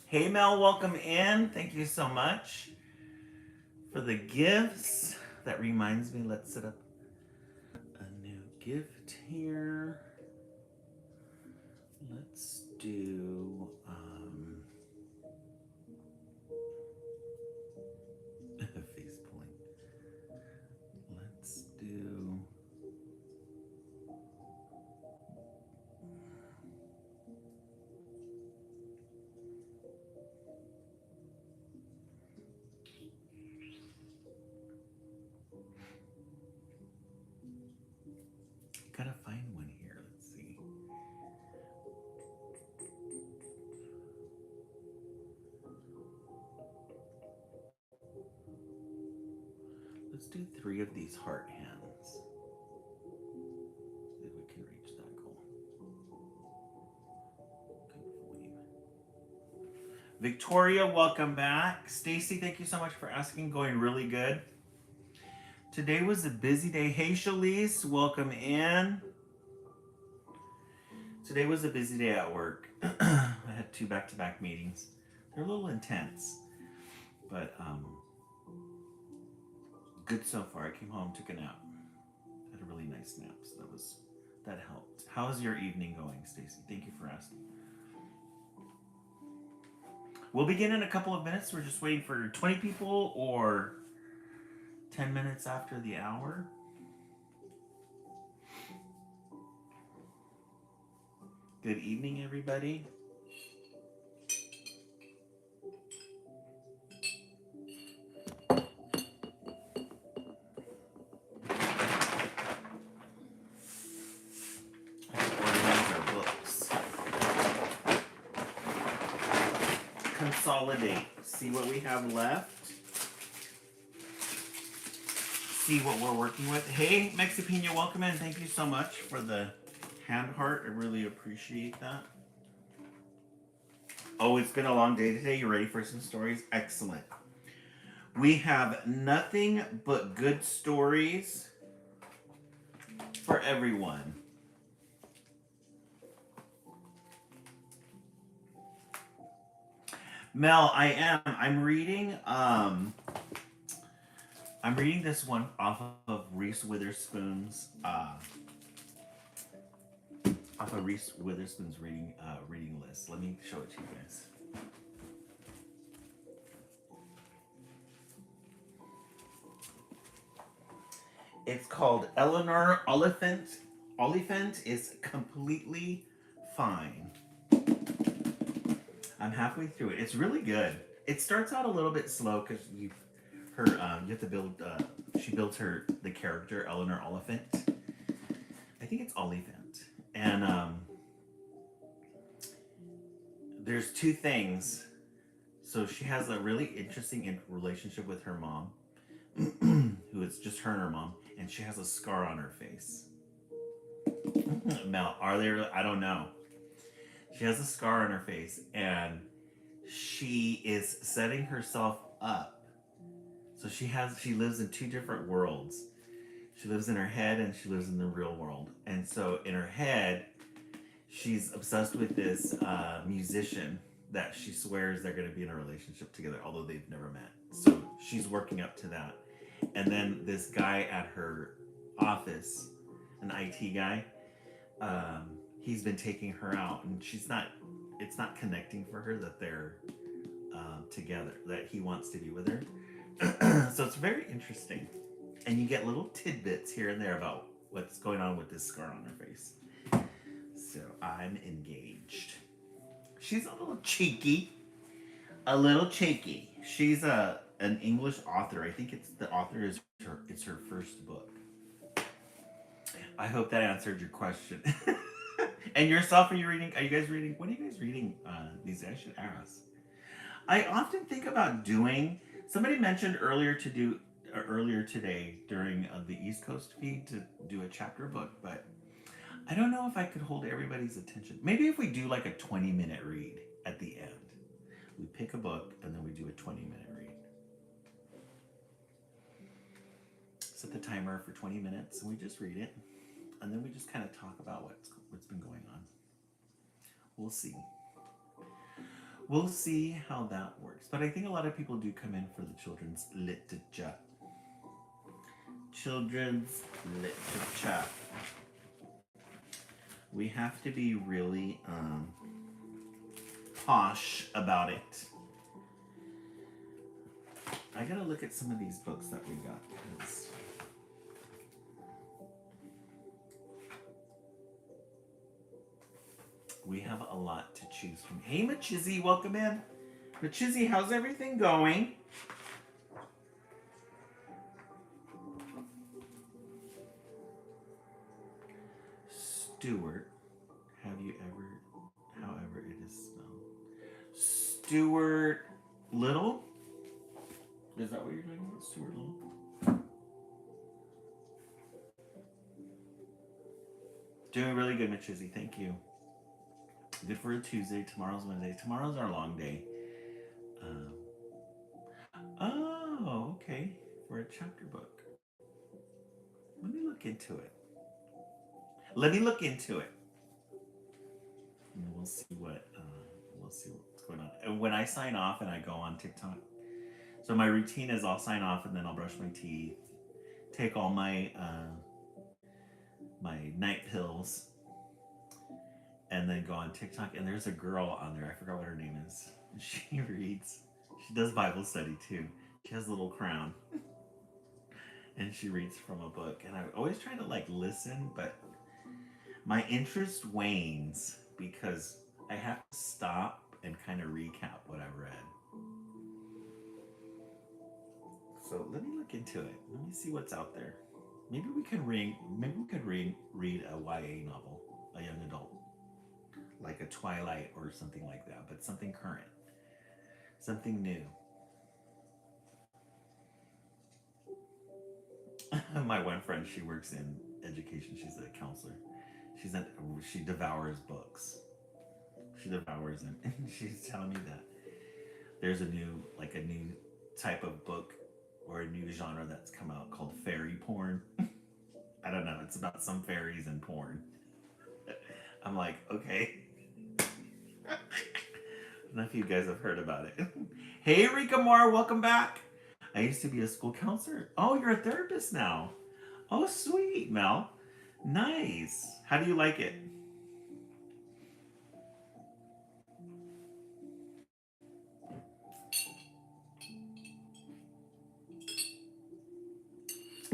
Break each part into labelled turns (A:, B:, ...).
A: Hey Mel, welcome in. Thank you so much for the gifts. That reminds me, let's set up a new gift here. Let's do face pulling. Let's do gotta find one here. Let's see. Let's do 3 of these heart hands. See if we can reach that goal. Good. Victoria, welcome back. Stacy, thank you so much for asking. Going really good. Today was a busy day. Hey, Shalise, welcome in. Today was a busy day at work. I had 2 back-to-back meetings. They're a little intense, but good so far. I came home, took a nap. Had a really nice nap, so that helped. How's your evening going, Stacy? Thank you for asking. We'll begin in a couple of minutes. We're just waiting for 20 people or 10 minutes after the hour. Good evening, everybody. Organize our books. Consolidate. See what we have left. See what we're working with. Hey, Mexipina, welcome in. Thank you so much for the hand heart. I really appreciate that. Oh, it's been a long day today. You ready for some stories? Excellent. We have nothing but good stories for everyone. Mel, I am. I'm reading this one off of Reese Witherspoon's reading list. Let me show it to you guys. It's called Eleanor Oliphant. Oliphant is completely fine. I'm halfway through it. It's really good. It starts out a little bit slow because you have to build. She builds the character Eleanor Oliphant. I think it's Oliphant, and there's 2 things. So she has a really interesting relationship with her mom, who is just her and her mom, and she has a scar on her face. Mel, are there? I don't know. She has a scar on her face, and she is setting herself up. So she lives in 2 different worlds. She lives in her head and she lives in the real world. And so in her head, she's obsessed with this musician that she swears they're going to be in a relationship together, although they've never met. So she's working up to that. And then this guy at her office, an IT guy, he's been taking her out, and it's not connecting for her that they're together, that he wants to be with her. So it's very interesting. And you get little tidbits here and there about what's going on with this scar on her face. So I'm engaged. She's a little cheeky. A little cheeky. She's an English author. I think the author is it's her first book. I hope that answered your question. And yourself, are you reading? Are you guys reading? What are you guys reading these days? I should ask. I often think about doing. Somebody mentioned earlier today during the East Coast feed to do a chapter book, but I don't know if I could hold everybody's attention. Maybe if we do like a 20-minute read at the end, we pick a book and then we do a 20-minute read. Set the timer for 20 minutes and we just read it, and then we just kind of talk about what's been going on. We'll see. We'll see how that works. But I think a lot of people do come in for the children's literature. Children's literature. We have to be really posh about it. I gotta look at some of these books that we got because we have a lot to choose from. Hey, Machizzy, welcome in. Machizzy, how's everything going? Stuart, have you ever, however it is spelled. Stuart Little? Is that what you're talking about? Stuart Little? Doing really good, Machizzy. Thank you. Good for a Tuesday. Tomorrow's Wednesday. Tomorrow's our long day. Oh, okay. For a chapter book. Let me look into it. And we'll see what's going on. And when I sign off and I go on TikTok, so my routine is I'll sign off and then I'll brush my teeth, take all my my night pills, and then go on TikTok. And there's a girl on there. I forgot what her name is. She reads. She does Bible study too. She has a little crown. And she reads from a book. And I always try to like listen, but my interest wanes because I have to stop and kind of recap what I've read. So let me look into it. Let me see what's out there. Maybe we could read a YA novel, a young adult, like a Twilight or something like that, but something current, something new. My one friend, she works in education. She's a counselor. She devours books. She devours them, and she's telling me that there's a new type of book or a new genre that's come out called fairy porn. I don't know. It's about some fairies and porn. I'm like, okay. I don't know if you guys have heard about it. Hey, Rika Moore, welcome back. I used to be a school counselor. Oh, you're a therapist now. Oh, sweet, Mel. Nice. How do you like it?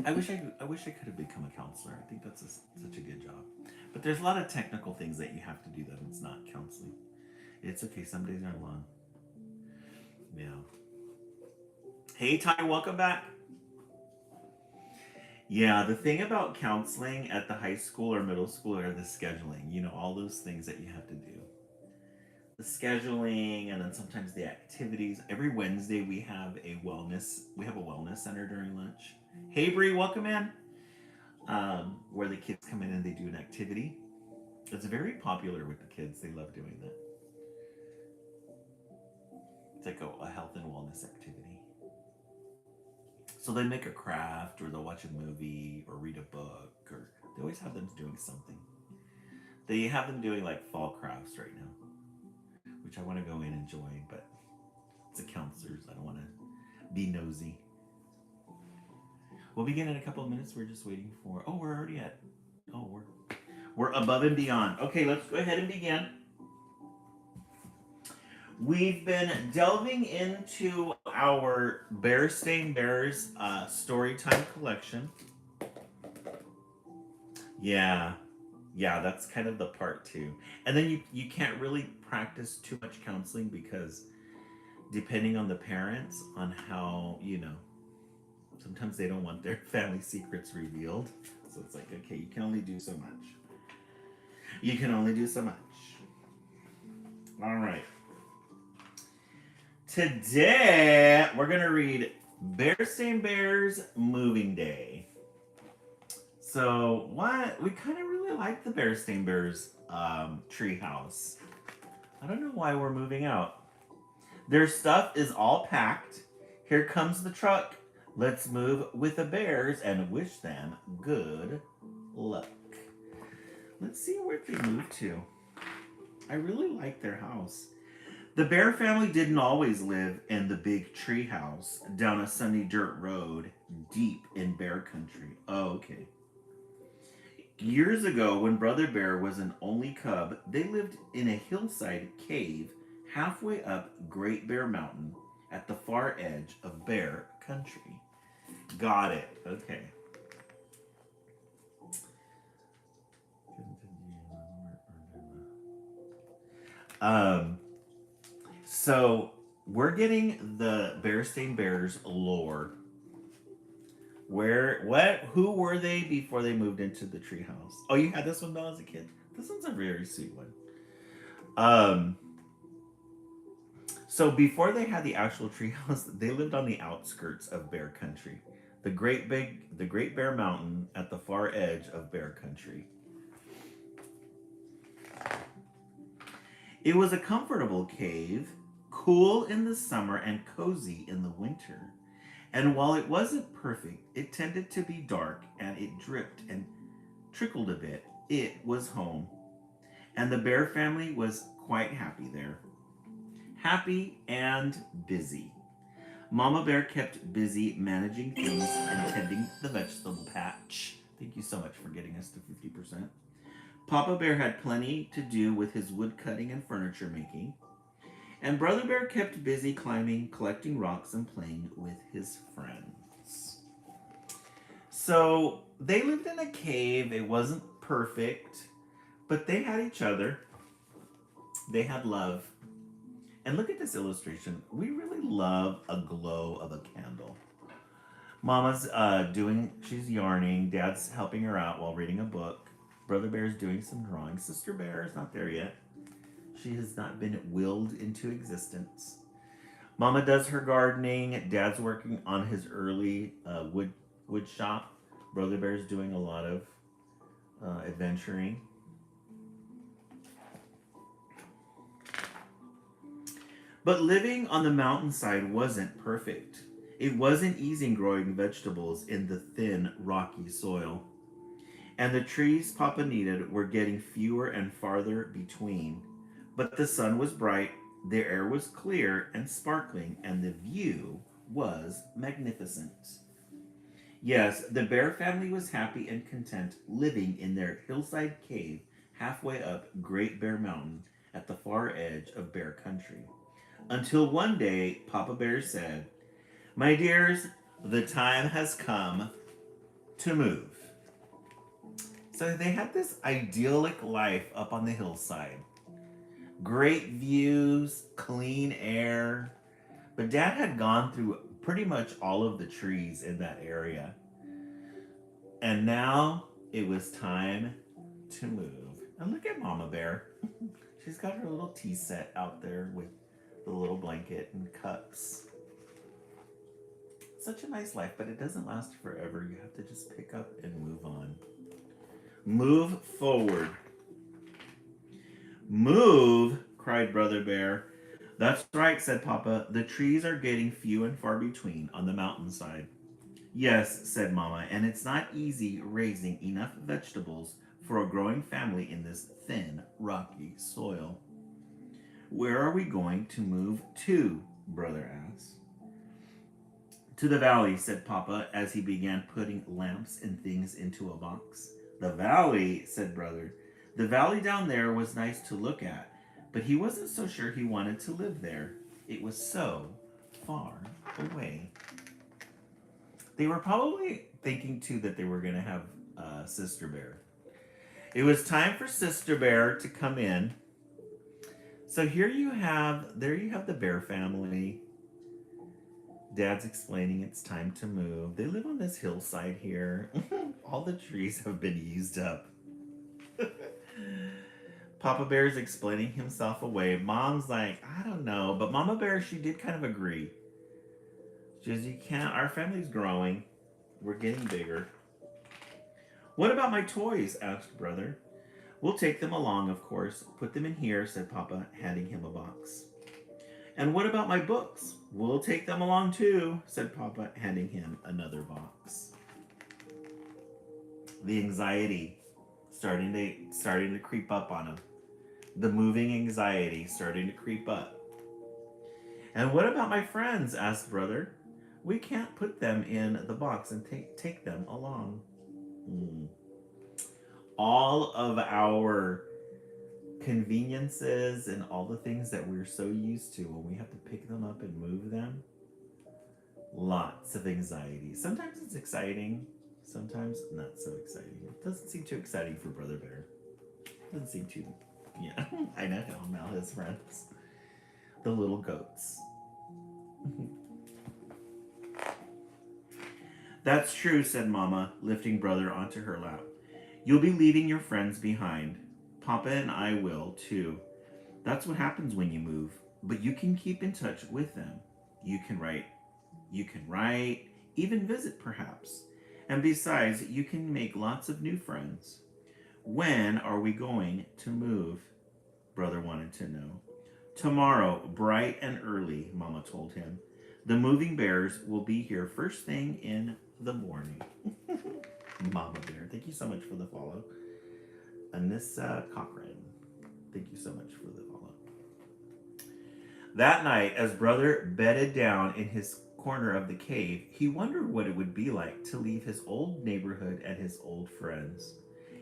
A: I wish I could have become a counselor. I think that's such a good job. But there's a lot of technical things that you have to do that it's not counseling. It's okay. Some days are long. Yeah. Hey, Ty, welcome back. Yeah, the thing about counseling at the high school or middle school are the scheduling. You know, all those things that you have to do. The scheduling and then sometimes the activities. Every Wednesday we have a wellness center during lunch. Hey Bree, welcome in. Where the kids come in and they do an activity. It's very popular with the kids. They love doing that. It's like a health and wellness activity. So they make a craft or they'll watch a movie or read a book or they always have them doing something. They have them doing like fall crafts right now, which I want to go in and join, but it's a counselor's. I don't want to be nosy. We'll begin in a couple of minutes. We're just waiting for. Oh, we're already at. Oh, we're above and beyond. Okay, let's go ahead and begin. We've been delving into our Bear Stain Bears Storytime collection. Yeah, that's kind of the part two. And then you can't really practice too much counseling because depending on the parents on how sometimes they don't want their family secrets revealed. So it's like, okay, you can only do so much. All right. Today, we're going to read Bear Stain Bears Moving Day. So, we kind of really like the Bear Stain Bears treehouse. I don't know why we're moving out. Their stuff is all packed. Here comes the truck. Let's move with the bears and wish them good luck. Let's see where they move to. I really like their house. The Bear family didn't always live in the big tree house down a sunny dirt road deep in bear country. Oh, okay. Years ago, when Brother Bear was an only cub, they lived in a hillside cave halfway up Great Bear Mountain at the far edge of bear country. Got it. Okay. Um, so we're getting the Bearstein Bears lore. Who were they before they moved into the treehouse? Oh, you had this one though as a kid. This one's a very sweet one. Um, so before they had the actual treehouse, they lived on the outskirts of Bear Country, the Great Bear Mountain at the far edge of Bear Country. It was a comfortable cave, cool in the summer and cozy in the winter. And while it wasn't perfect, it tended to be dark and it dripped and trickled a bit. It was home. And the bear family was quite happy there. Happy and busy. Mama Bear kept busy managing things and tending the vegetable patch. Thank you so much for getting us to 50%. Papa Bear had plenty to do with his wood cutting and furniture making. And Brother Bear kept busy climbing, collecting rocks, and playing with his friends. So they lived in a cave. It wasn't perfect, but they had each other. They had love. And look at this illustration. We really love a glow of a candle. Mama's she's yarning. Dad's helping her out while reading a book. Brother Bear's doing some drawing. Sister Bear is not there yet. She has not been willed into existence. Mama does her gardening. Dad's working on his early wood shop. Brother Bear's doing a lot of adventuring. But living on the mountainside wasn't perfect. It wasn't easy growing vegetables in the thin, rocky soil. And the trees Papa needed were getting fewer and farther between. But the sun was bright, the air was clear and sparkling, and the view was magnificent. Yes, the bear family was happy and content living in their hillside cave halfway up Great Bear Mountain at the far edge of Bear Country. Until one day, Papa Bear said, "My dears, the time has come to move." So they had this idyllic life up on the hillside. Great views, clean air. But Dad had gone through pretty much all of the trees in that area. And now it was time to move. And look at Mama Bear. She's got her little tea set out there with the little blanket and cups. Such a nice life, but it doesn't last forever. You have to just pick up and move on. Move forward. "Move," cried Brother Bear. "That's right," said Papa. "The trees are getting few and far between on the mountainside." "Yes," said Mama, "and it's not easy raising enough vegetables for a growing family in this thin, rocky soil." "Where are we going to move to?" Brother asked. "To the valley," said Papa as he began putting lamps and things into a box. "The valley," said Brother. The valley down there was nice to look at, but he wasn't so sure he wanted to live there. It was so far away. They were probably thinking too that they were going to have Sister Bear. It was time for Sister Bear to come in. So there you have the Bear family. Dad's explaining it's time to move. They live on this hillside here. All the trees have been used up. Papa Bear's explaining himself away. Mom's like, "I don't know." But Mama Bear, she did kind of agree. She says, "You can't, our family's growing. We're getting bigger." "What about my toys?" asked Brother. "We'll take them along, of course. Put them in here," said Papa, handing him a box. "And what about my books?" "We'll take them along too," said Papa, handing him another box. The anxiety starting to creep up on him. The moving anxiety starting to creep up. And what about my friends? Asked Brother. We can't put them in the box and take them along. Hmm. All of our conveniences and all the things that we're so used to when we have to pick them up and move them, lots of anxiety. Sometimes it's exciting, sometimes not so exciting. It doesn't seem too exciting for Brother Bear. It doesn't seem too, yeah. I know him, all his friends, the little goats. That's true, said Mama, lifting Brother onto her lap. You'll be leaving your friends behind. Papa and I will, too. That's what happens when you move. But you can keep in touch with them. You can write, even visit perhaps. And besides, you can make lots of new friends. When are we going to move? Brother wanted to know. Tomorrow, bright and early, Mama told him. The moving bears will be here first thing in the morning. Mama Bear, thank you so much for the follow. Anissa Cochran, thank you so much for the follow. That night, as Brother bedded down in his corner of the cave, he wondered what it would be like to leave his old neighborhood and his old friends.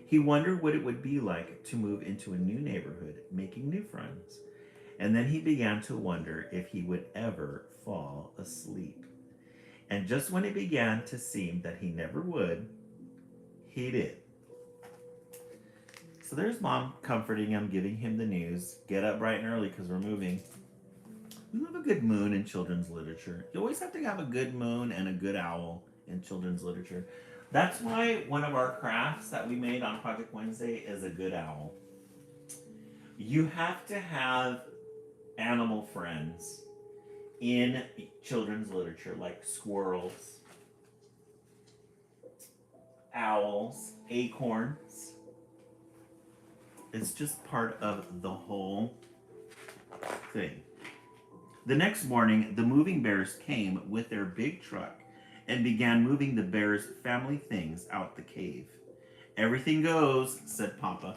A: He wondered what it would be like to move into a new neighborhood, making new friends. And then he began to wonder if he would ever fall asleep. And just when it began to seem that he never would, he did. So there's Mom comforting him, giving him the news. Get up bright and early because we're moving. We love a good moon in children's literature. You always have to have a good moon and a good owl in children's literature. That's why one of our crafts that we made on Project Wednesday is a good owl. You have to have animal friends in children's literature, like squirrels, owls, acorns. It's just part of the whole thing. The next morning, the moving bears came with their big truck and began moving the bears' family things out the cave. Everything goes, said Papa.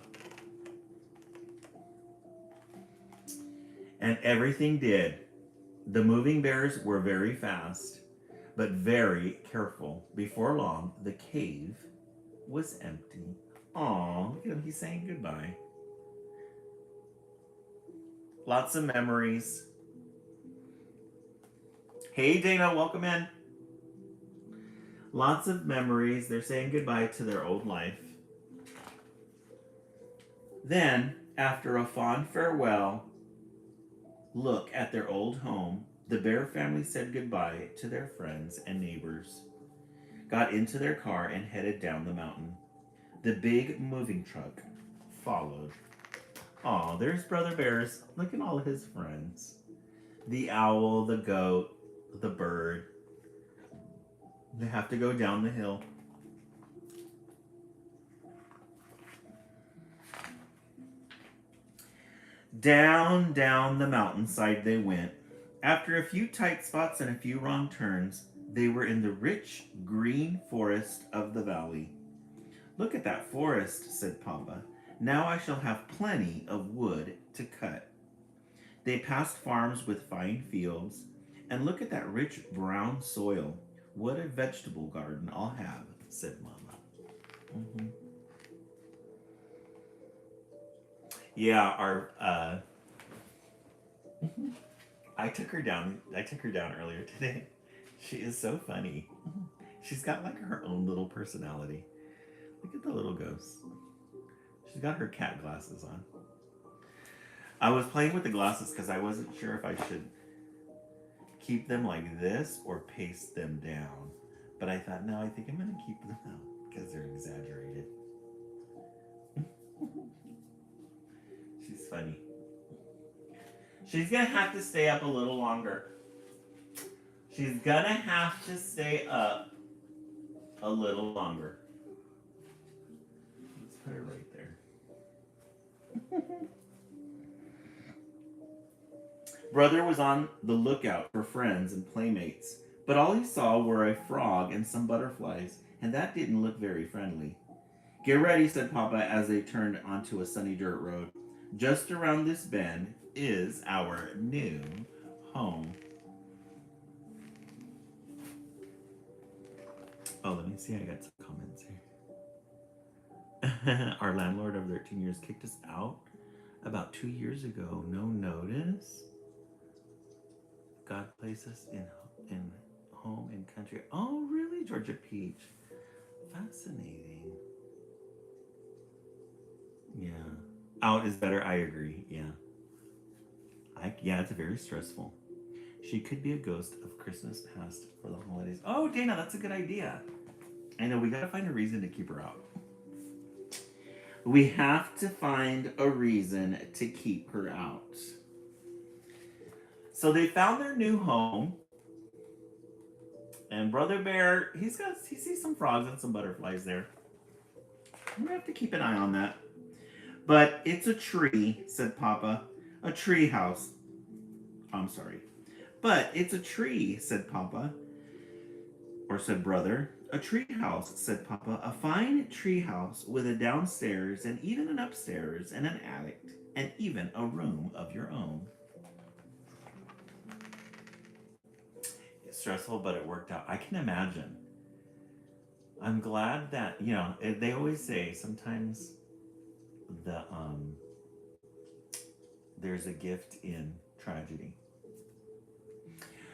A: And everything did. The moving bears were very fast, but very careful. Before long, the cave was empty. Aw, look at him, he's saying goodbye. Lots of memories. Hey Dana, welcome in. Lots of memories. They're saying goodbye to their old life. Then, after a fond farewell look at their old home, the bear family said goodbye to their friends and neighbors, got into their car, and headed down the mountain. The big moving truck followed. Aw, there's Brother Bear's. Look at all his friends. The owl, the goat, the bird. They have to go down the hill. Down, down the mountainside they went. After a few tight spots and a few wrong turns, they were in the rich green forest of the valley. Look at that forest, said Papa. Now I shall have plenty of wood to cut. They passed farms with fine fields, and look at that rich brown soil. What a vegetable garden I'll have, said Mama. Mm-hmm. Yeah, our I took her down earlier today. She is so funny. She's got like her own little personality. Look at the little ghost. She's got her cat glasses on. I was playing with the glasses because I wasn't sure if I should keep them like this or paste them down. But I thought, no, I think I'm going to keep them out because they're exaggerated. She's funny. She's going to have to stay up a little longer. She's going to have to stay up a little longer. Let's put her right there. Brother was on the lookout for friends and playmates, but all he saw were a frog and some butterflies, and that didn't look very friendly. Get ready, said Papa as they turned onto a sunny dirt road. Just around this bend is our new home. Oh, let me see. I got some comments here. Our landlord of 13 years kicked us out about 2 years ago. No notice. God placed us in home and country. Oh, really, Georgia Peach? Fascinating. Yeah. Out is better. I agree. Yeah. Yeah, it's very stressful. She could be a ghost of Christmas past for the holidays. Oh, Dana, that's a good idea. I know we gotta find a reason to keep her out. We have to find a reason to keep her out. So they found their new home, and Brother Bear, he sees some frogs and some butterflies there. We have to keep an eye on that. But it's a tree, said Papa. A tree house. I'm sorry. But it's a tree, said Papa. Or said Brother. A tree house, said Papa. A fine tree house with a downstairs and even an upstairs and an attic and even a room of your own. It's stressful, but it worked out. I can imagine. I'm glad that, they always say sometimes the there's a gift in tragedy.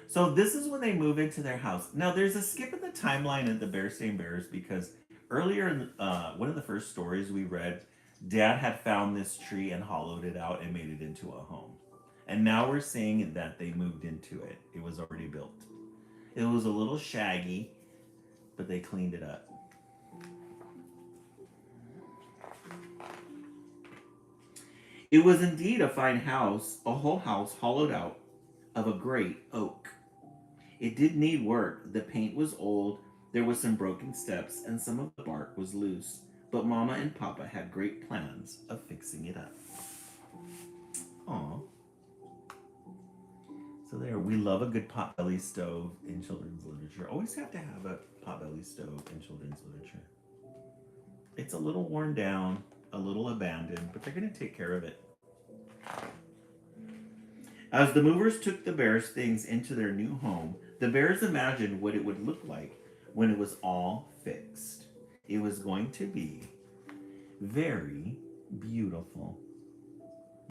A: So this is when they move into their house. Now there's a skip in the timeline of the Bear-Stained Bears because earlier in one of the first stories we read, Dad had found this tree and hollowed it out and made it into a home. And now we're seeing that they moved into it. It was already built. It was a little shaggy, but they cleaned it up. It was indeed a fine house, a whole house hollowed out of a great oak. It did need work. The paint was old, there were some broken steps, and some of the bark was loose. But Mama and Papa had great plans of fixing it up. Aw. So there, we love a good potbelly stove in children's literature. Always have to have a potbelly stove in children's literature. It's a little worn down, a little abandoned, but they're going to take care of it. As the movers took the bears' things into their new home, the bears imagined what it would look like when it was all fixed. It was going to be very beautiful.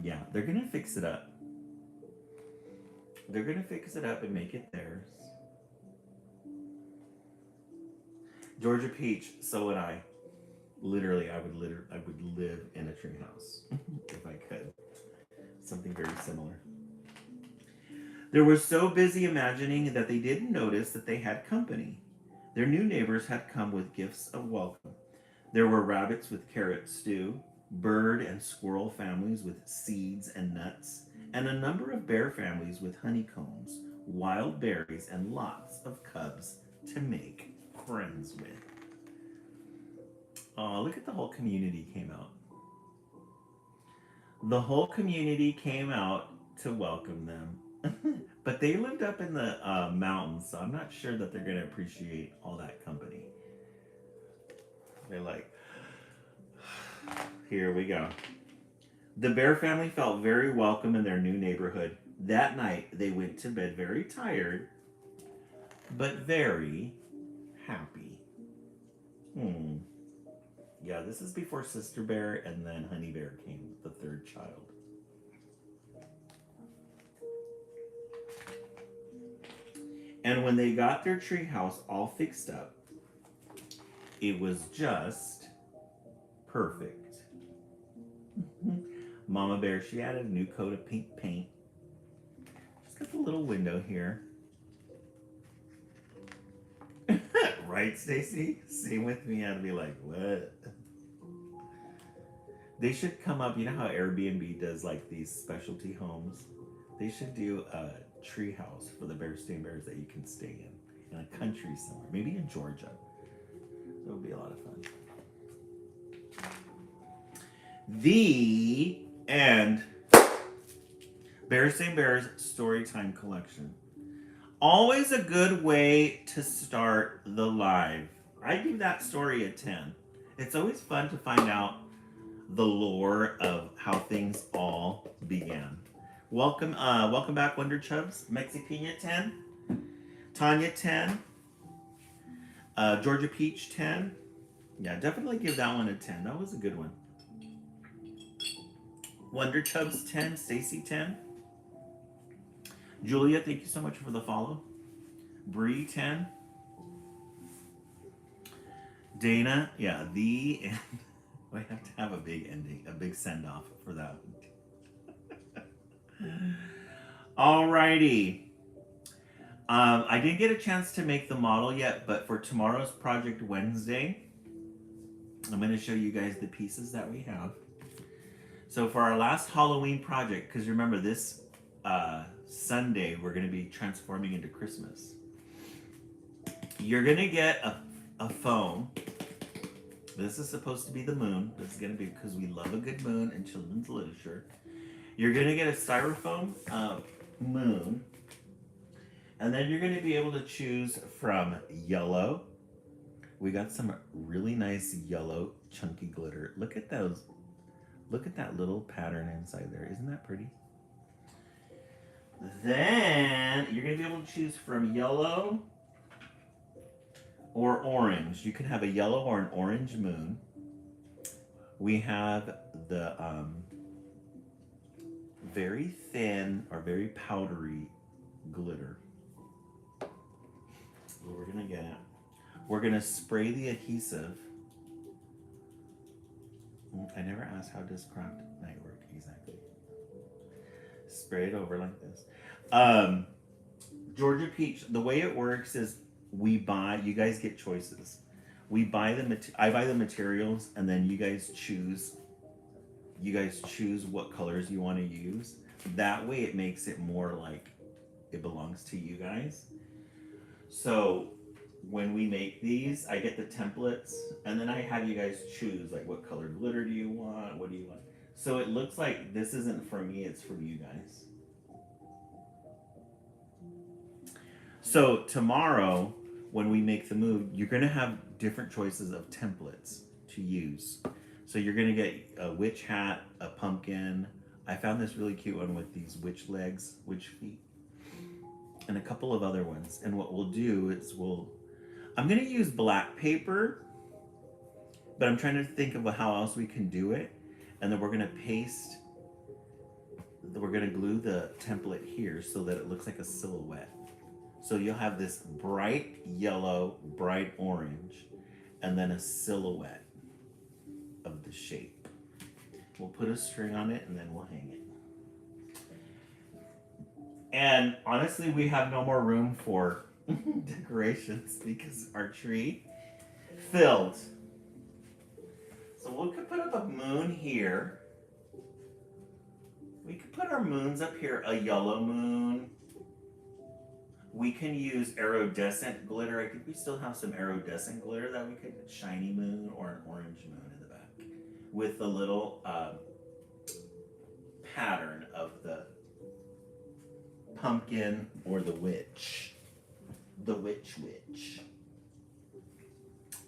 A: Yeah, they're going to fix it up. They're going to fix it up and make it theirs. Georgia Peach, so would I. Literally, I would live in a treehouse if I could. Something very similar. They were so busy imagining that they didn't notice that they had company. Their new neighbors had come with gifts of welcome. There were rabbits with carrot stew, bird and squirrel families with seeds and nuts, and a number of bear families with honeycombs, wild berries, and lots of cubs to make friends with. Oh, look at the whole community came out. The whole community came out to welcome them. But they lived up in the mountains, so I'm not sure that they're going to appreciate all that company. They're like, here we go. The bear family felt very welcome in their new neighborhood. That night, they went to bed very tired, but very happy. Yeah, this is before Sister Bear and then Honey Bear came, the third child. And when they got their treehouse all fixed up, it was just perfect. Mama Bear, she added a new coat of pink paint. She's got the little window here. Right, Stacy? Same with me. I'd be like, what? They should come up. You know how Airbnb does like these specialty homes? They should do a tree house for the Bear-Stained Bears that you can stay in a country somewhere, maybe in Georgia. That would be a lot of fun. The end. Bear-Stained Bears Storytime Collection. Always a good way to start the live. I give that story a 10. It's always fun to find out the lore of how things all began. Welcome back, Wonder Chubs. Mexi Pina 10. Tanya 10. Georgia Peach 10. Yeah, definitely give that one a 10. That was a good one. Wonder Chubs 10. Stacy 10. Julia, thank you so much for the follow. Bree 10. Dana, yeah, the and we have to have a big ending, a big send off for that one. Alrighty. I didn't get a chance to make the model yet, but for tomorrow's Project Wednesday, I'm going to show you guys the pieces that we have. So for our last Halloween project, because remember this Sunday, we're going to be transforming into Christmas. You're going to get a foam. This is supposed to be the moon. This is going to be because we love a good moon in children's literature. You're going to get a styrofoam moon. And then you're going to be able to choose from yellow. We got some really nice yellow chunky glitter. Look at those. Look at that little pattern inside there. Isn't that pretty? Then you're going to be able to choose from yellow or orange. You can have a yellow or an orange moon. We have the very thin or very powdery glitter. What we're going to get, we're going to spray the adhesive. I never asked how does craft night work exactly. Spray it over like this. Georgia Peach, the way it works is we buy, you guys get choices. We buy I buy the materials, and then you guys choose what colors you want to use. That way it makes it more like it belongs to you guys. So when we make these, I get the templates, and then I have you guys choose, like, what color glitter do you want, what do you want. So it looks like this isn't for me, it's from you guys. So tomorrow, when we make the move, you're going to have different choices of templates to use. So you're going to get a witch hat, a pumpkin. I found this really cute one with these witch legs, witch feet, and a couple of other ones. And what we'll do is I'm going to use black paper, but I'm trying to think of how else we can do it. And then we're going to glue the template here so that it looks like a silhouette. So you'll have this bright yellow, bright orange, and then a silhouette of the shape. We'll put a string on it and then we'll hang it. And honestly, we have no more room for decorations because our tree filled. So we could put up a moon here. We could put our moons up here, a yellow moon. We can use iridescent glitter. I think we still have some iridescent glitter that we could, shiny moon or an orange moon in the back with the little pattern of the pumpkin or the witch. The witch.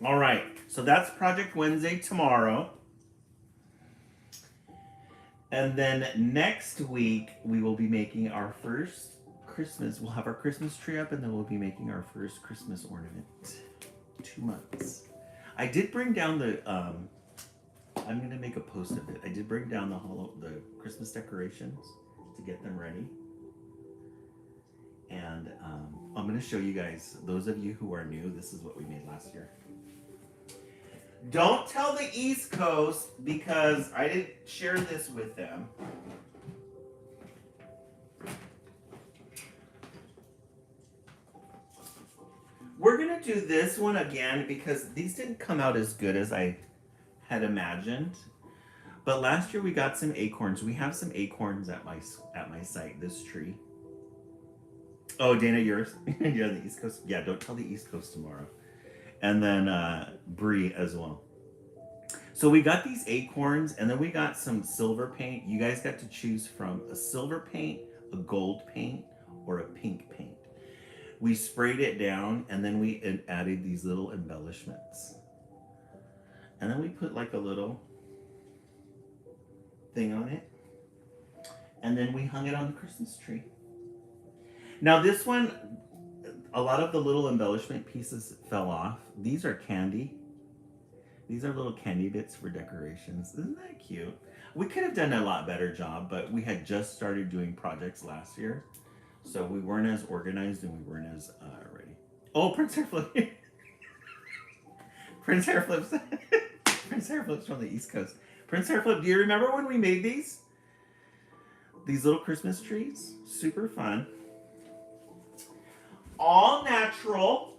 A: All right, so that's Project Wednesday tomorrow. And then next week, we will be making our first Christmas. We'll have our Christmas tree up, and then we'll be making our first Christmas ornament. 2 months. I did bring down the, I'm going to make a post of it. I did bring down the Christmas decorations to get them ready. And I'm going to show you guys, those of you who are new, this is what we made last year. Don't tell the East Coast because I didn't share this with them. We're going to do this one again because these didn't come out as good as I had imagined. But last year we got some acorns. We have some acorns at my site, this tree. Oh, Dana, yours? You're on the East Coast? Yeah, don't tell the East Coast tomorrow. And then Bree as well. So we got these acorns, and then we got some silver paint. You guys got to choose from a silver paint, a gold paint, or a pink paint. We sprayed it down, and then we added these little embellishments. And then we put like a little thing on it. And then we hung it on the Christmas tree. Now this one, A lot of the little embellishment pieces fell off. These are candy. These are little candy bits for decorations. Isn't that cute? We could have done a lot better job, but we had just started doing projects last year. So we weren't as organized and we weren't as ready. Oh, Prince Hairflip. Prince Hairflip's Prince Hairflip's from the East Coast. Prince Hairflip, do you remember when we made these? These little Christmas trees? Super fun. All natural.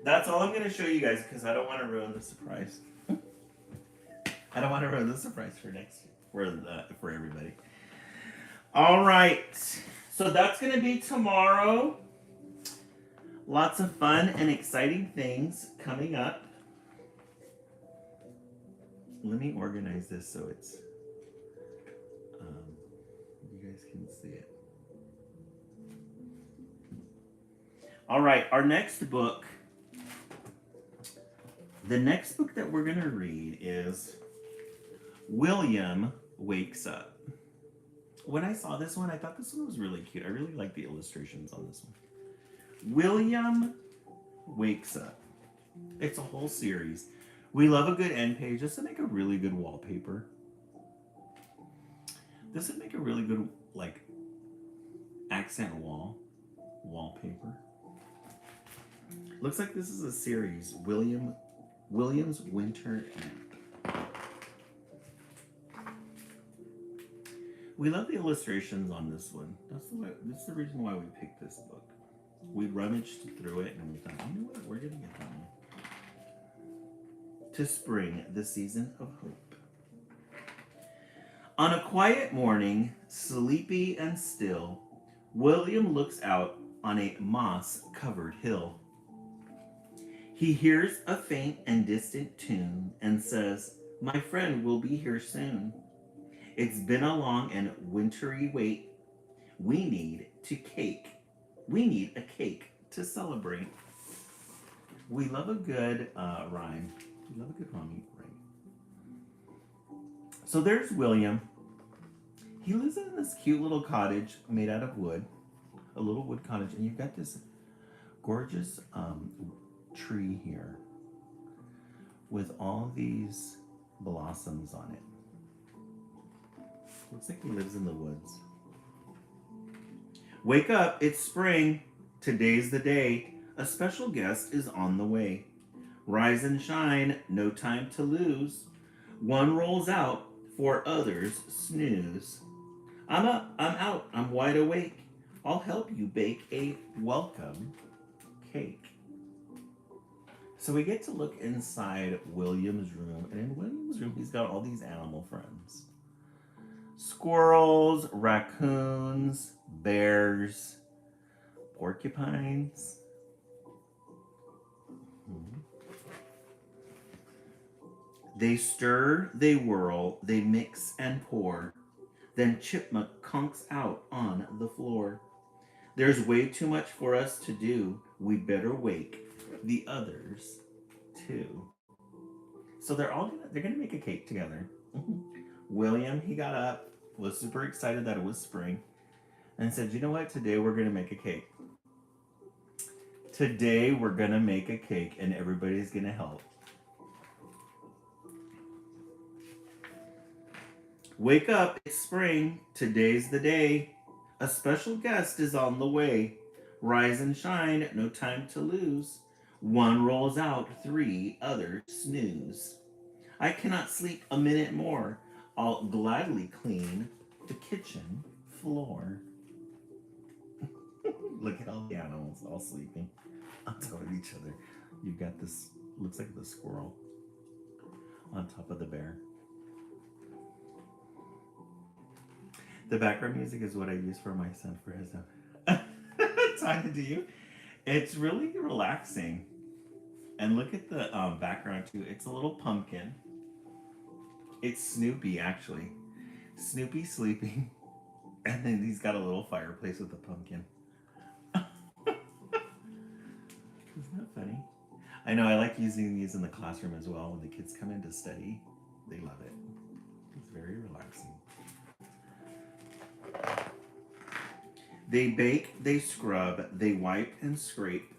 A: That's all I'm going to show you guys because I don't want to ruin the surprise. I don't want to ruin the surprise for everybody. All right. So that's going to be tomorrow. Lots of fun and exciting things coming up. Let me organize this so it's you guys can see it. All right, our next book. The next book that we're going to read is William Wakes Up. When I saw this one, I thought this one was really cute. I really like the illustrations on this one. William Wakes Up. It's a whole series. We love a good end page. This would make a really good wallpaper. This would make a really good, like, accent wallpaper. Looks like this is a series. William's Winter End. We love the illustrations on this one. That's the reason why we picked this book. We rummaged through it and we thought, you know what, we're gonna get that one. To spring, the season of hope. On a quiet morning, sleepy and still, William looks out on a moss-covered hill. He hears a faint and distant tune and says, "My friend will be here soon. It's been a long and wintry wait. We need a cake to celebrate." We love a good rhyme. We love a good rhyme. So there's William. He lives in this cute little cottage made out of wood, a little wood cottage, and you've got this gorgeous tree here with all these blossoms on it. Looks like he lives in the woods. Wake up, it's spring. Today's the day. A special guest is on the way. Rise and shine, no time to lose. One rolls out, 4 others snooze. I'm up, I'm out, I'm wide awake. I'll help you bake a welcome cake. So we get to look inside William's room, and in William's room, he's got all these animal friends. Squirrels, raccoons, bears, porcupines. They stir, they whirl, they mix and pour. Then Chipmunk conks out on the floor. There's way too much for us to do. We better wake the others too. So they're gonna make a cake together. William, he got up, was super excited that it was spring, and said, "You know what? Today we're gonna make a cake. Today we're gonna make a cake, and everybody's gonna help." Wake up, it's spring. Today's the day. A special guest is on the way. Rise and shine, no time to lose. One rolls out, 3 others snooze. I cannot sleep a minute more. I'll gladly clean the kitchen floor. Look at all the animals all sleeping on top of each other. You've got this, looks like the squirrel on top of the bear. The background music is what I use for my son for his talking to you. It's really relaxing. And look at the background too. It's a little pumpkin. It's Snoopy actually. Snoopy sleeping. And then he's got a little fireplace with a pumpkin. Isn't that funny? I know, I like using these in the classroom as well. When the kids come in to study, they love it. It's very relaxing. They bake, they scrub, they wipe and scrape.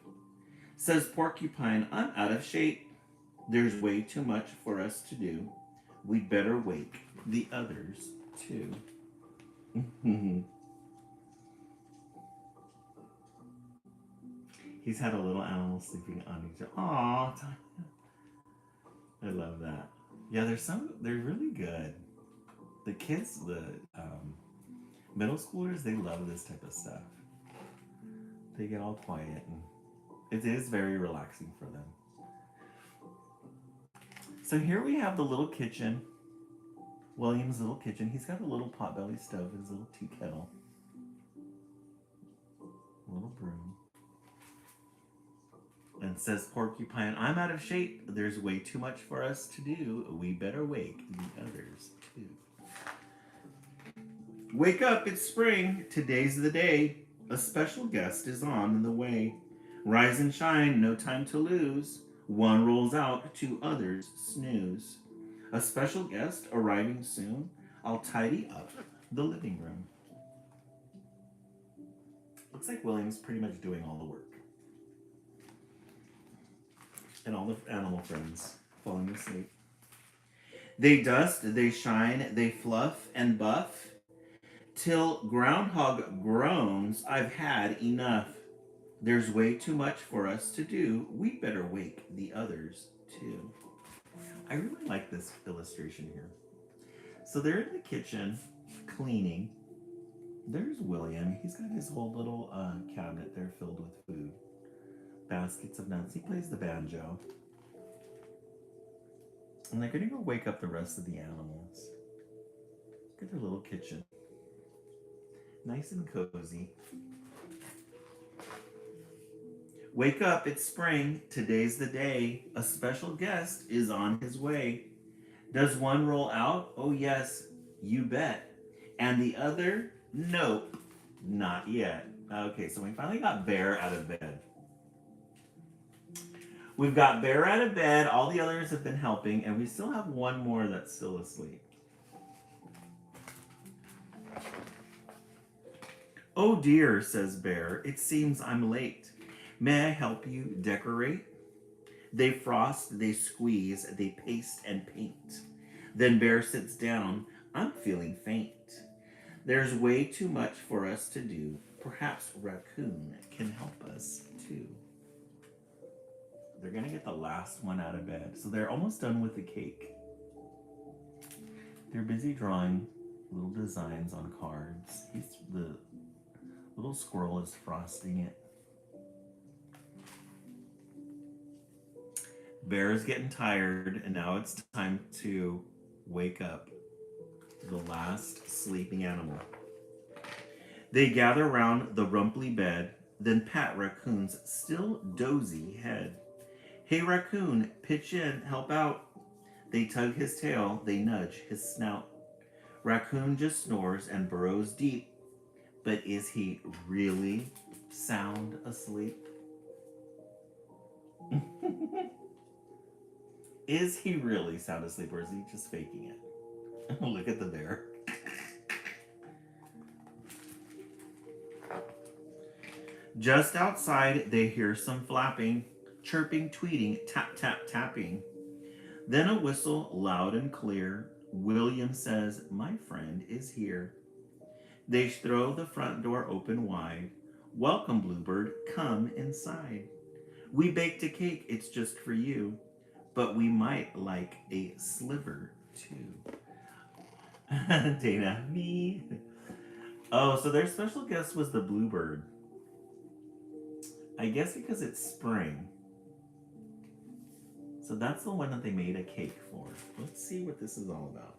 A: Says Porcupine, I'm out of shape. There's way too much for us to do. We'd better wake the others too. He's had a little animal sleeping on each other. Aww, I love that. Yeah, they're really good. The kids, the middle schoolers, they love this type of stuff. They get all quiet and it is very relaxing for them. So here we have the little kitchen. William's little kitchen. He's got a little potbelly stove, his little tea kettle, a little broom. And says Porcupine, I'm out of shape. There's way too much for us to do. We better wake the others too. Wake up, it's spring. Today's the day. A special guest is on the way. Rise and shine, no time to lose. One rolls out, two others snooze. A special guest arriving soon. I'll tidy up the living room. Looks like William's pretty much doing all the work. And all the animal friends falling asleep. They dust, they shine, they fluff and buff. Till groundhog groans, I've had enough. There's way too much for us to do. We better wake the others too. I really like this illustration here. So they're in the kitchen cleaning. There's William. He's got his whole little cabinet there filled with food. Baskets of nuts. He plays the banjo. And they're going to go wake up the rest of the animals. Look at their little kitchen. Nice and cozy. Wake up, it's spring. Today's the day. A special guest is on his way. Does one roll out? Oh yes, you bet. And the other? Nope, not yet. Okay, so we finally got Bear out of bed. We've got Bear out of bed, all the others have been helping, and we still have one more that's still asleep. Oh dear, says Bear, it seems I'm late. May I help you decorate? They frost, they squeeze, they paste and paint. Then Bear sits down. I'm feeling faint. There's way too much for us to do. Perhaps Raccoon can help us too. They're going to get the last one out of bed. So they're almost done with the cake. They're busy drawing little designs on cards. The little squirrel is frosting it. Bear is getting tired, and now it's time to wake up the last sleeping animal. They gather round the rumply bed, then pat Raccoon's still dozy head. Hey Raccoon, pitch in, help out. They tug his tail, they nudge his snout. Raccoon just snores and burrows deep. But is he really sound asleep? Is he really sound asleep, or is he just faking it? Look at the bear. Just outside, they hear some flapping, chirping, tweeting, tap, tap, tapping. Then a whistle loud and clear. William says, my friend is here. They throw the front door open wide. Welcome, Bluebird, come inside. We baked a cake, it's just for you. But we might like a sliver too. Dana, me. Oh, so their special guest was the bluebird. I guess because it's spring. So that's the one that they made a cake for. Let's see what this is all about.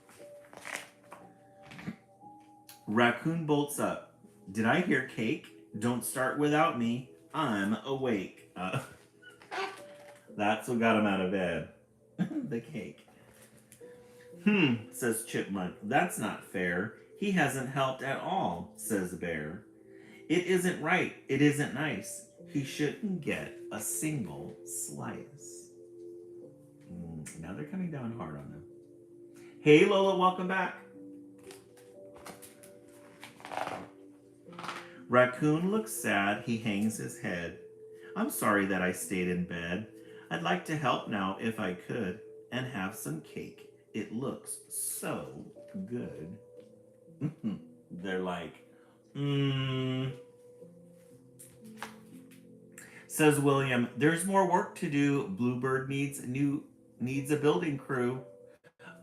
A: Raccoon bolts up. Did I hear cake? Don't start without me. I'm awake. That's what got him out of bed. The cake. Says Chipmunk. That's not fair. He hasn't helped at all, says Bear. It isn't right. It isn't nice. He shouldn't get a single slice. Now they're coming down hard on him. Hey Lola, welcome back. Raccoon looks sad. He hangs his head. I'm sorry that I stayed in bed. I'd like to help now if I could and have some cake. It looks so good. They're like, Says William, there's more work to do. Bluebird needs a building crew.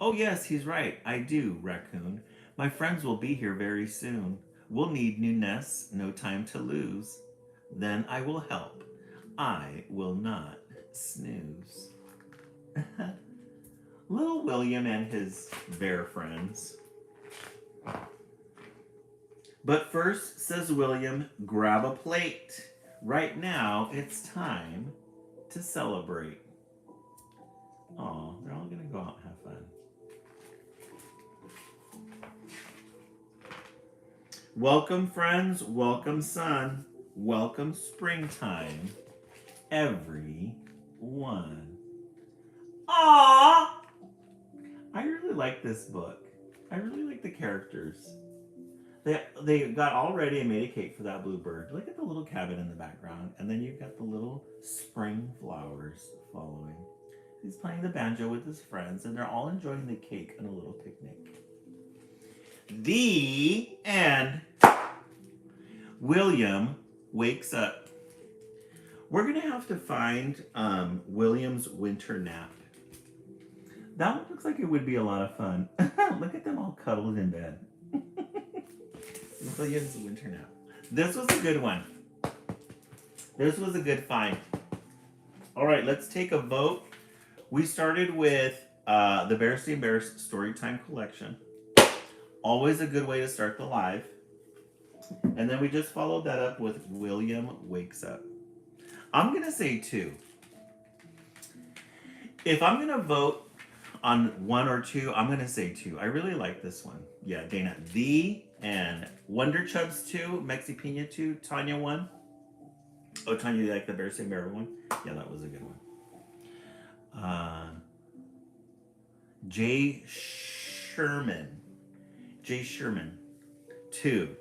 A: Oh yes, he's right. I do, Raccoon. My friends will be here very soon. We'll need new nests, no time to lose. Then I will help. I will not snooze. Little William and his bear friends. But first, says William, grab a plate. Right now, it's time to celebrate. Aw, they're all gonna go out and have fun. Welcome, friends. Welcome, sun. Welcome, springtime. Everyone. Aww! I really like this book. I really like the characters. They got all ready and made a cake for that bluebird. Look at the little cabin in the background. And then you've got the little spring flowers following. He's playing the banjo with his friends, and they're all enjoying the cake and a little picnic. The end. William wakes up. We're going to have to find William's winter nap. That one looks like it would be a lot of fun. Look at them all cuddled in bed. William's winter nap. This was a good one. This was a good find. All right, let's take a vote. We started with the Bears Team Bears Storytime Collection. Always a good way to start the live. And then we just followed that up with William Wakes Up. I'm going to say 2. If I'm going to vote on 1 or 2, I'm going to say 2. I really like this one. Yeah, Dana. The and Wonder Chubs 2, Mexi Pina 2, Tanya 1. Oh, Tanya, you like the Bear Sing Bear one? Yeah, that was a good one. Jay Sherman 2.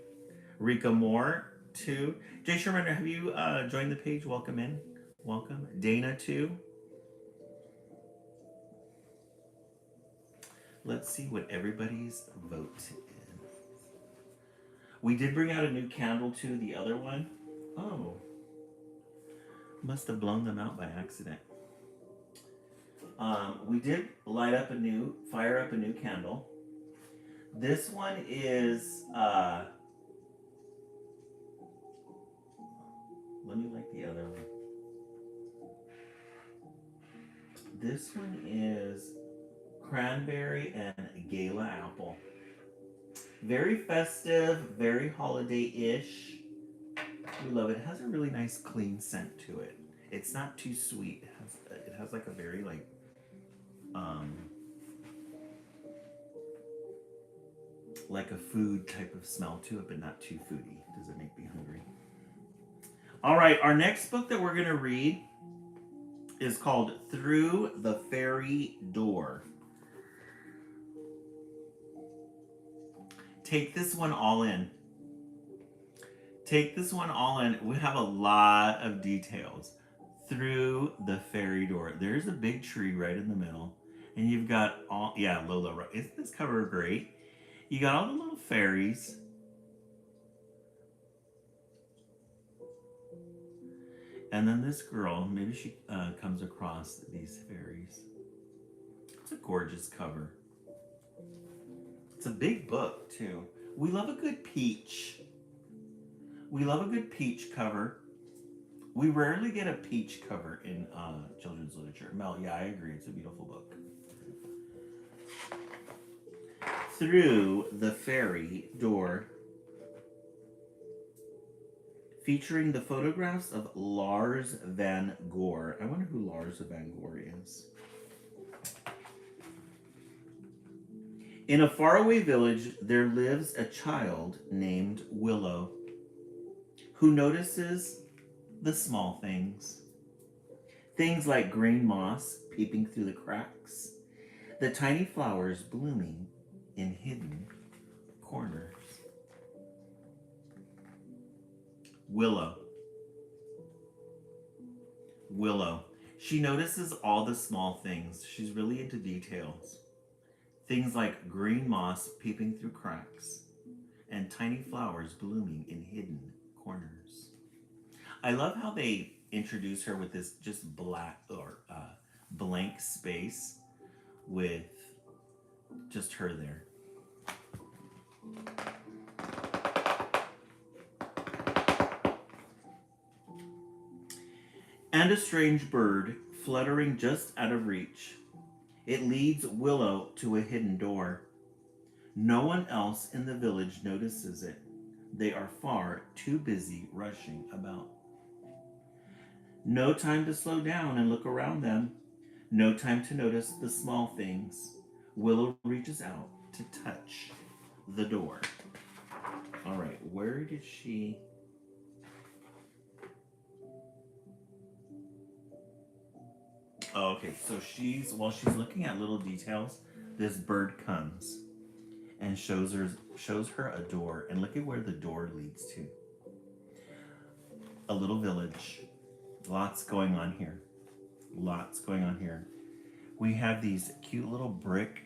A: Rika Moore 2. Jay Sherman, have you joined the page? Welcome in. Welcome. Dana 2. Let's see what everybody's vote is. We did bring out a new candle too, the other one. Oh. Must have blown them out by accident. We did fire up a new candle. This one is, let me light the other one. This one is cranberry and gala apple. Very festive, very holiday-ish. We love it. It has a really nice clean scent to it. It's not too sweet. It has like a very like a food type of smell to it, but not too foody. Does it make me hungry? All right, our next book that we're going to read is called Through the Fairy Door. Take this one all in. Take this one all in. We have a lot of details. Through the fairy door. There's a big tree right in the middle. And you've got all, yeah, Lola, right? Isn't this cover great? You got all the little fairies. And then this girl, maybe she comes across these fairies. It's a gorgeous cover. It's a big book, too. We love a good peach. We love a good peach cover. We rarely get a peach cover in children's literature. Mel, yeah, I agree. It's a beautiful book. Through the Fairy Door. Featuring the photographs of Lars van Gogh. I wonder who Lars van Gogh is. In a faraway village, there lives a child named Willow who notices the small things. Things like green moss peeping through the cracks, the tiny flowers blooming in hidden corners. Willow. Willow. She notices all the small things. She's really into details. Things like green moss peeping through cracks and tiny flowers blooming in hidden corners. I love how they introduce her with this just black or blank space with just her there. And a strange bird fluttering just out of reach. It leads Willow to a hidden door. No one else in the village notices it. They are far too busy rushing about. No time to slow down and look around them. No time to notice the small things. Willow reaches out to touch the door. All right, where did she? Oh, okay, so while she's looking at little details, this bird comes and shows her a door, and look at where the door leads to. A little village. Lots going on here. Lots going on here. We have these cute little brick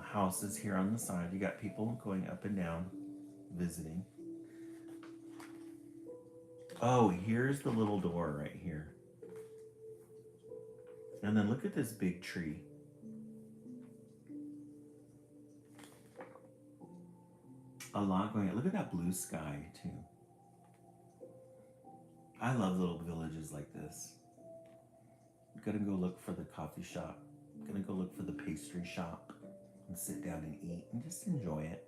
A: houses here on the side. You got people going up and down, visiting. Oh, here's the little door right here. And then look at this big tree. A lot going on. Look at that blue sky, too. I love little villages like this. I'm gonna go look for the coffee shop. I'm gonna go look for the pastry shop and sit down and eat and just enjoy it.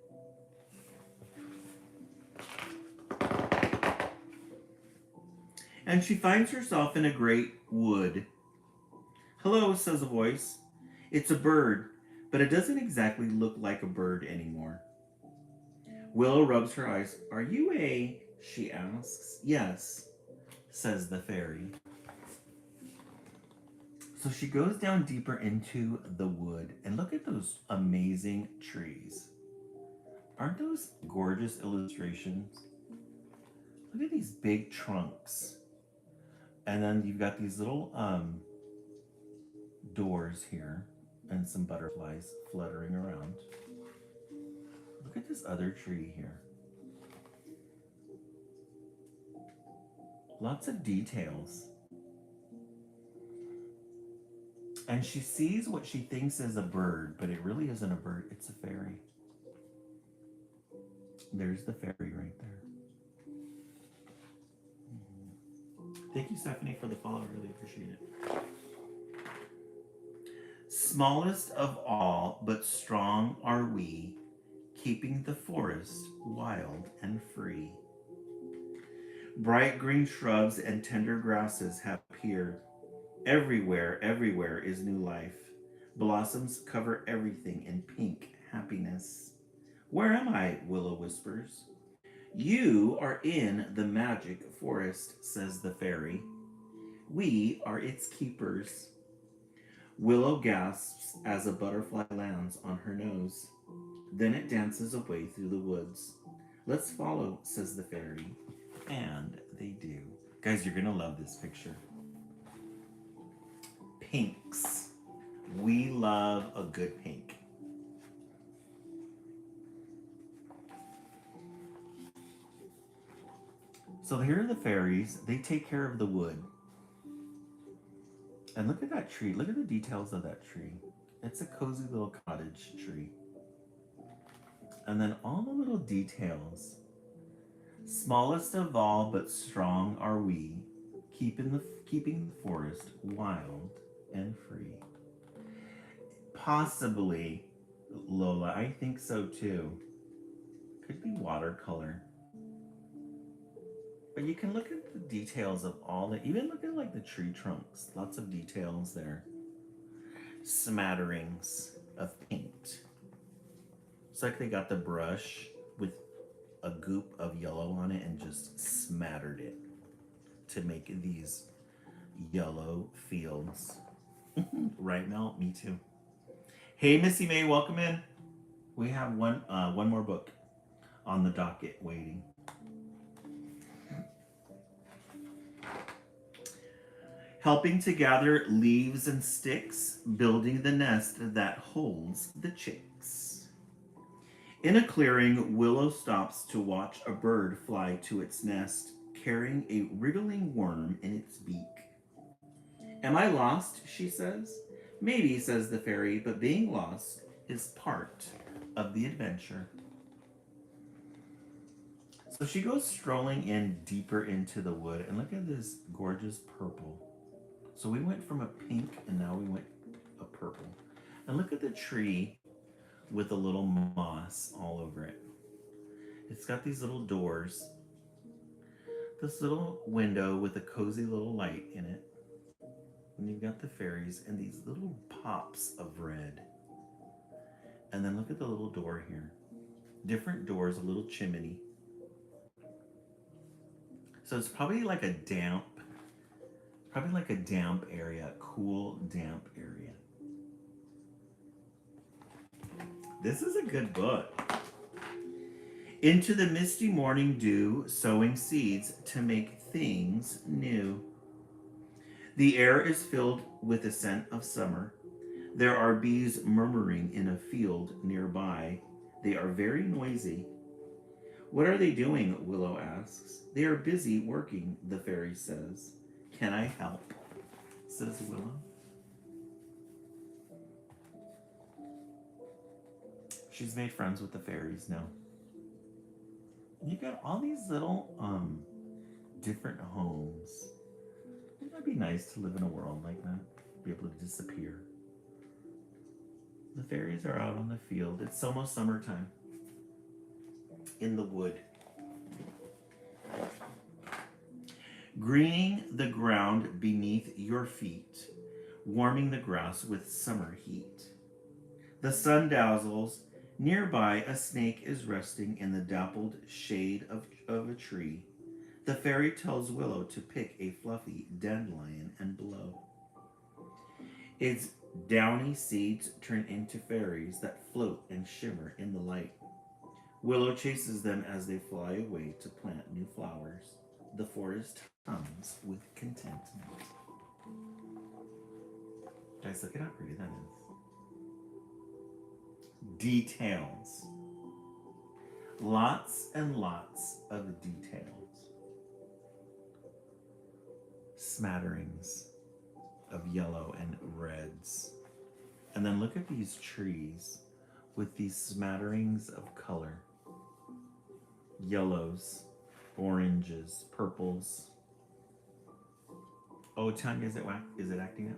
A: And she finds herself in a great wood. Hello, says a voice. It's a bird, but it doesn't exactly look like a bird anymore. Willow rubs her eyes. Are you a? She asks. Yes, says the fairy. So she goes down deeper into the wood and look at those amazing trees. Aren't those gorgeous illustrations? Look at these big trunks. And then you've got these little doors here and some butterflies fluttering around. Look at this other tree here. Lots of details. And she sees what she thinks is a bird, but it really isn't a bird, it's a fairy. There's the fairy right there. Thank you, Stephanie, for the follow. I really appreciate it. Smallest of all, but strong are we, keeping the forest wild and free. Bright green shrubs and tender grasses have appeared. Everywhere, everywhere is new life. Blossoms cover everything in pink happiness. Where am I? Willow whispers. You are in the magic forest, says the fairy. We are its keepers. Willow gasps as a butterfly lands on her nose. Then it dances away through the woods. Let's follow, says the fairy. And they do. Guys, you're going to love this picture. Pinks. We love a good pink. So here are the fairies. They take care of the wood. And look at that tree. Look at the details of that tree. It's a cozy little cottage tree. And then all the little details. Smallest of all, but strong are we, keeping the forest wild and free. Possibly, Lola, I think so too. Could be watercolor. But you can look at the details of all the, even look at like the tree trunks. Lots of details there. Smatterings of paint. It's like they got the brush with a goop of yellow on it and just smattered it to make these yellow fields. Right, Mel? Me too. Hey, Missy May, welcome in. We have one more book on the docket waiting. helping to gather leaves and sticks, building the nest that holds the chicks. In a clearing, Willow stops to watch a bird fly to its nest, carrying a wriggling worm in its beak. Am I lost? She says. Maybe, says the fairy, but being lost is part of the adventure. So she goes strolling in deeper into the wood, and look at this gorgeous purple. So we went from a pink and now we went a purple. And look at the tree with a little moss all over it. It's got these little doors, this little window with a cozy little light in it. And you've got the fairies and these little pops of red. And then look at the little door here. Different doors, a little chimney. So it's probably like a damp area, a cool, damp area. This is a good book. Into the misty morning dew, sowing seeds to make things new. The air is filled with the scent of summer. There are bees murmuring in a field nearby. They are very noisy. What are they doing? Willow asks. They are busy working, the fairy says. Can I help? Says Willow. She's made friends with the fairies now. And you've got all these little different homes. Wouldn't that be nice to live in a world like that? Be able to disappear. The fairies are out on the field. It's almost summertime. In the wood. Greening the ground beneath your feet, warming the grass with summer heat. The sun dazzles. Nearby, a snake is resting in the dappled shade of a tree. The fairy tells Willow to pick a fluffy dandelion and blow. Its downy seeds turn into fairies that float and shimmer in the light. Willow chases them as they fly away to plant new flowers. The forest hums with contentment. Guys, look at how pretty that is. Details. Lots and lots of details. Smatterings of yellow and reds. And then look at these trees with these smatterings of color. Yellows, oranges, purples. Oh, Tanya, is it acting up?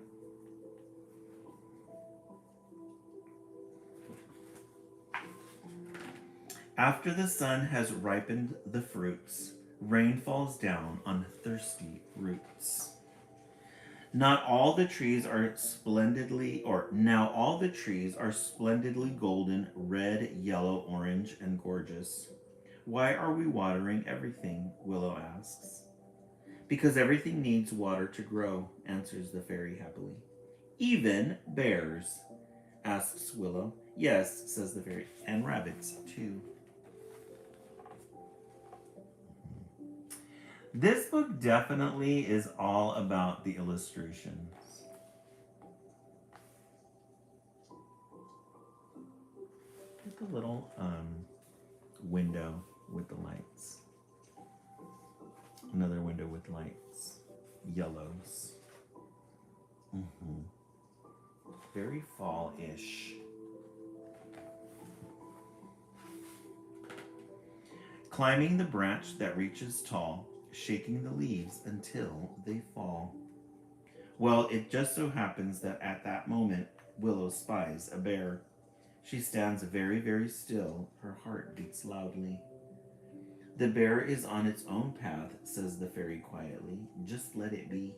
A: After the sun has ripened the fruits, rain falls down on thirsty roots. Now all the trees are splendidly golden, red, yellow, orange, and gorgeous. Why are we watering everything? Willow asks. Because everything needs water to grow, answers the fairy happily. Even bears, asks Willow. Yes, says the fairy, and rabbits too. This book definitely is all about the illustrations. Get the little window with the lights. Another window with lights. Yellows. Very fall-ish. Climbing the branch that reaches tall, shaking the leaves until they fall. Well, it just so happens that at that moment, Willow spies a bear. She stands very, very still. Her heart beats loudly. The bear is on its own path, says the fairy quietly. Just let it be.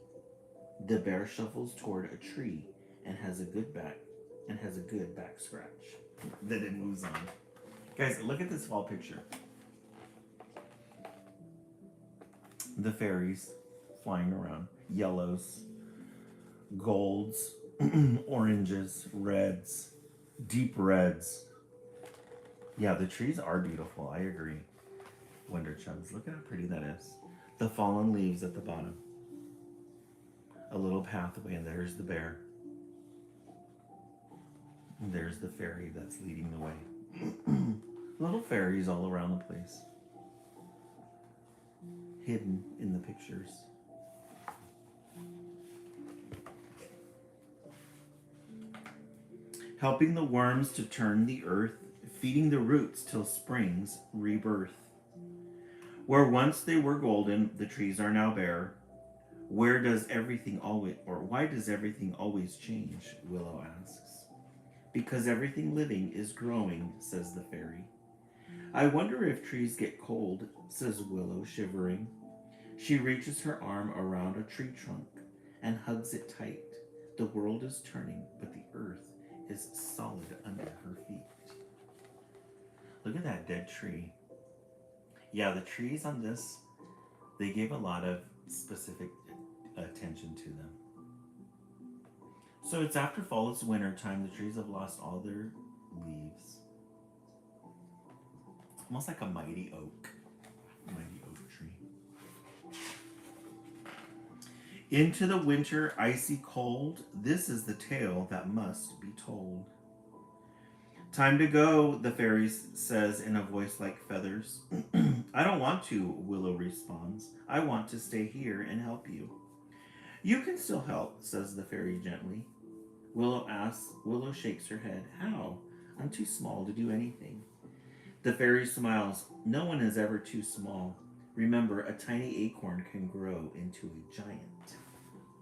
A: The bear shuffles toward a tree and has a good back scratch. Then it moves on. Guys, look at this fall picture. The fairies flying around. Yellows, golds, oranges, reds, deep reds. Yeah, the trees are beautiful. I agree. Wonder Chums. Look at how pretty that is. The fallen leaves at the bottom. a little pathway, and there's the bear. And there's the fairy that's leading the way. Little fairies all around the place, hidden in the pictures. Helping the worms to turn the earth, feeding the roots till springs rebirth. Where once they were golden, the trees are now bare. Where does everything always, or why does everything always change? Willow asks. Because everything living is growing, says the fairy. I wonder if trees get cold, says Willow, shivering. She reaches her arm around a tree trunk and hugs it tight. The world is turning, but the earth is solid under her feet. Look at that dead tree. Yeah, the trees on this, they gave a lot of specific attention to them. So it's after fall, it's winter time. The trees have lost all their leaves. Almost like a mighty oak tree. Into the winter, icy cold, this is the tale that must be told. Time to go, the fairy says in a voice like feathers. I don't want to, Willow responds. I want to stay here and help you. You can still help, says the fairy gently. Willow asks. Willow shakes her head. How? I'm too small to do anything. The fairy smiles. No one is ever too small. Remember, a tiny acorn can grow into a giant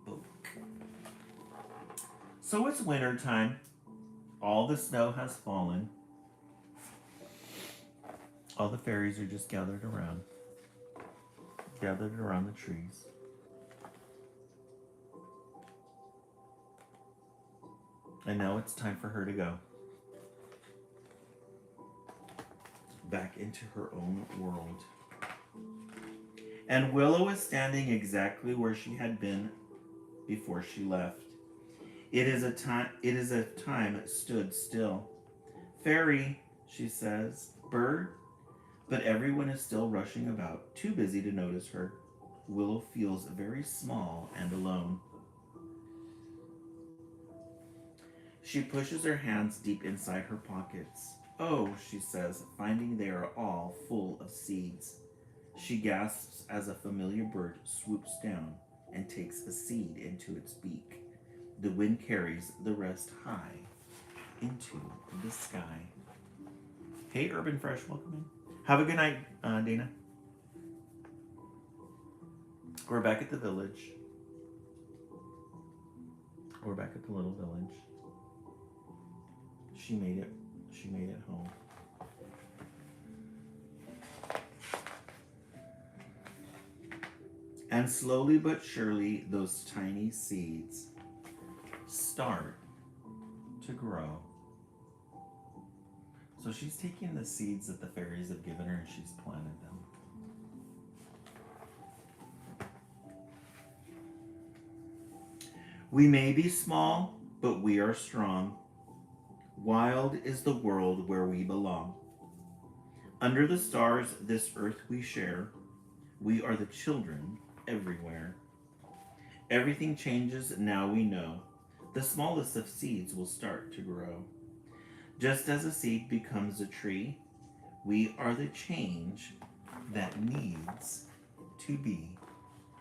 A: oak. So it's winter time. All the snow has fallen. All the fairies are just gathered around the trees. And now it's time for her to go back into her own world. And Willow is standing exactly where she had been before she left. It is a time it stood still. Fairy, she says, bird, but everyone is still rushing about, too busy to notice her. Willow feels very small and alone. She pushes her hands deep inside her pockets. Oh, she says, finding they are all full of seeds. She gasps as a familiar bird swoops down and takes a seed into its beak. The wind carries the rest high into the sky. Hey, Urban Fresh, welcome in. Have a good night, Dana. We're back at the village. We're back at the little village. She made it. She made it home. And slowly but surely, those tiny seeds start to grow. So she's taking the seeds that the fairies have given her and she's planted them. We may be small, but we are strong. Wild is the world where we belong. Under the stars, this earth we share. We are the children everywhere. Everything changes, now we know. The smallest of seeds will start to grow. Just as a seed becomes a tree, we are the change that needs to be.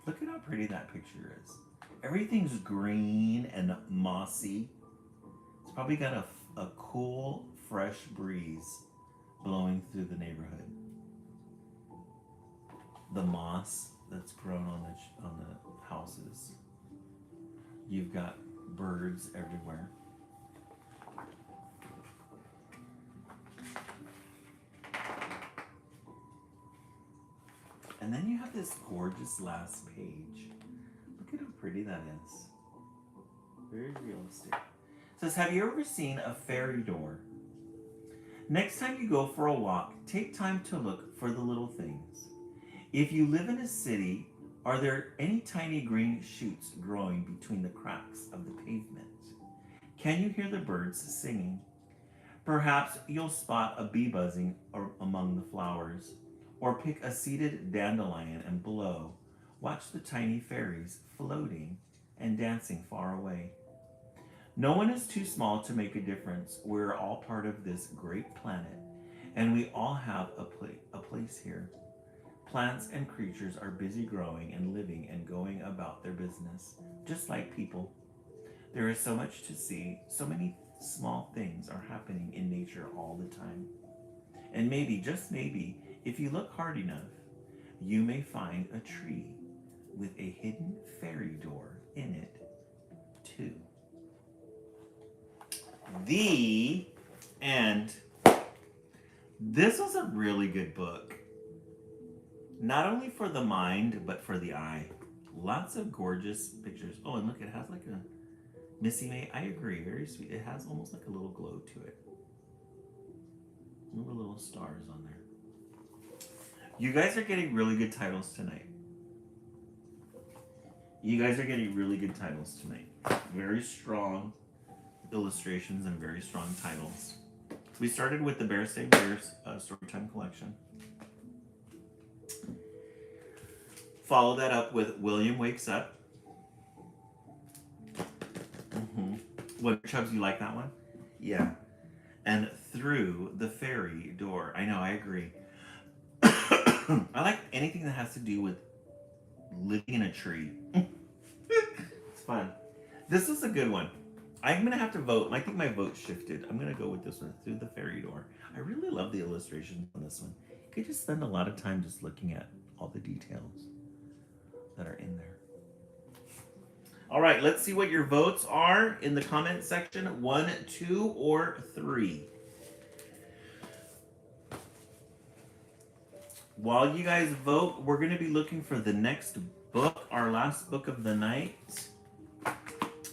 A: Look at how pretty that picture is. Everything's green and mossy. It's probably got a cool, fresh breeze blowing through the neighborhood. The moss that's grown on the houses. You've got birds everywhere. And then you have this gorgeous last page. Look at how pretty that is. Very realistic. It says, have you ever seen a fairy door? Next time you go for a walk, take time to look for the little things. If you live in a city, are there any tiny green shoots growing between the cracks of the pavement? Can you hear the birds singing? Perhaps you'll spot a bee buzzing among the flowers, or pick a seeded dandelion and blow. Watch the tiny fairies floating and dancing far away. No one is too small to make a difference. We're all part of this great planet, and we all have a place here. Plants and creatures are busy growing and living and going about their business, just like people. There is so much to see, so many small things are happening in nature all the time. And maybe, just maybe, if you look hard enough, you may find a tree with a hidden fairy door in it, too. The end. This was a really good book. Not only for the mind, but for the eye. Lots of gorgeous pictures. Oh, and look, it has like a Missy May. I agree, very sweet. It has almost like a little glow to it. Little stars on there. You guys are getting really good titles tonight. Very strong illustrations and very strong titles. We started with the Bear Save Bears Storytime Collection. Follow that up with William Wakes Up. What, Chubbs, you like that one? Yeah. And Through the Fairy Door. I know, I agree. I like anything that has to do with living in a tree. It's fun. This is a good one. I'm going to have to vote. I think my vote shifted. I'm going to go with this one, Through the Fairy Door. I really love the illustrations on this one. You could just spend a lot of time just looking at all the details that are in there. All right, let's see what your votes are in the comment section. 1, 2, or 3. While you guys vote, we're going to be looking for the next book, our last book of the night.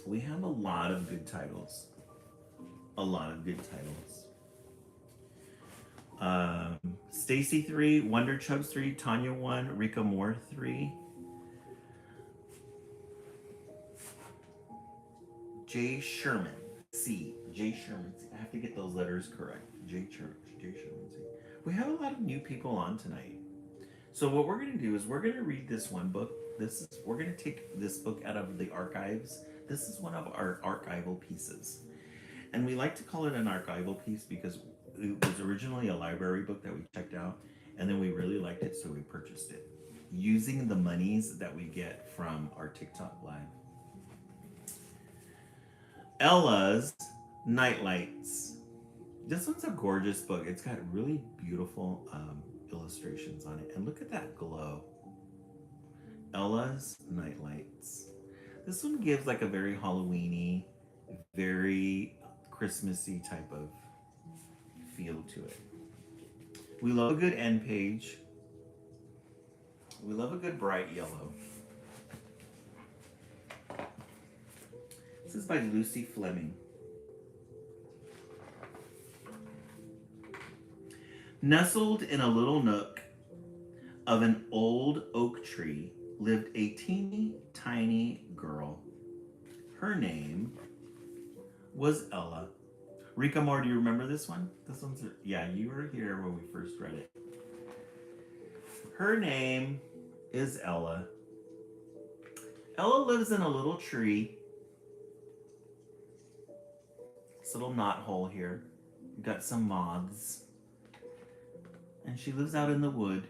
A: We have a lot of good titles. Stacy 3, Wonder Chubbs 3, Tanya 1, Rika Moore 3. Jay Sherman C. Jay Sherman C. I have to get those letters correct. Jay Sherman C. We have a lot of new people on tonight. So what we're going to do is we're going to read this one book. We're going to take this book out of the archives. This is one of our archival pieces. And we like to call it an archival piece because it was originally a library book that we checked out, and then we really liked it, so we purchased it using the monies that we get from our TikTok live. Ella's Nightlights. This one's a gorgeous book. It's got really beautiful illustrations on it. And look at that glow. Ella's Nightlights. This one gives like a very Halloween-y, very Christmassy type of feel to it. We love a good end page. We love a good bright yellow. This is by Lucy Fleming. Nestled in a little nook of an old oak tree lived a teeny tiny girl. Her name was Ella. Rika Moore, do you remember this one? This one's, yeah, you were here when we first read it. Her name is Ella. Ella lives in a little tree. This little knot hole here. We've got some moths. And she lives out in the wood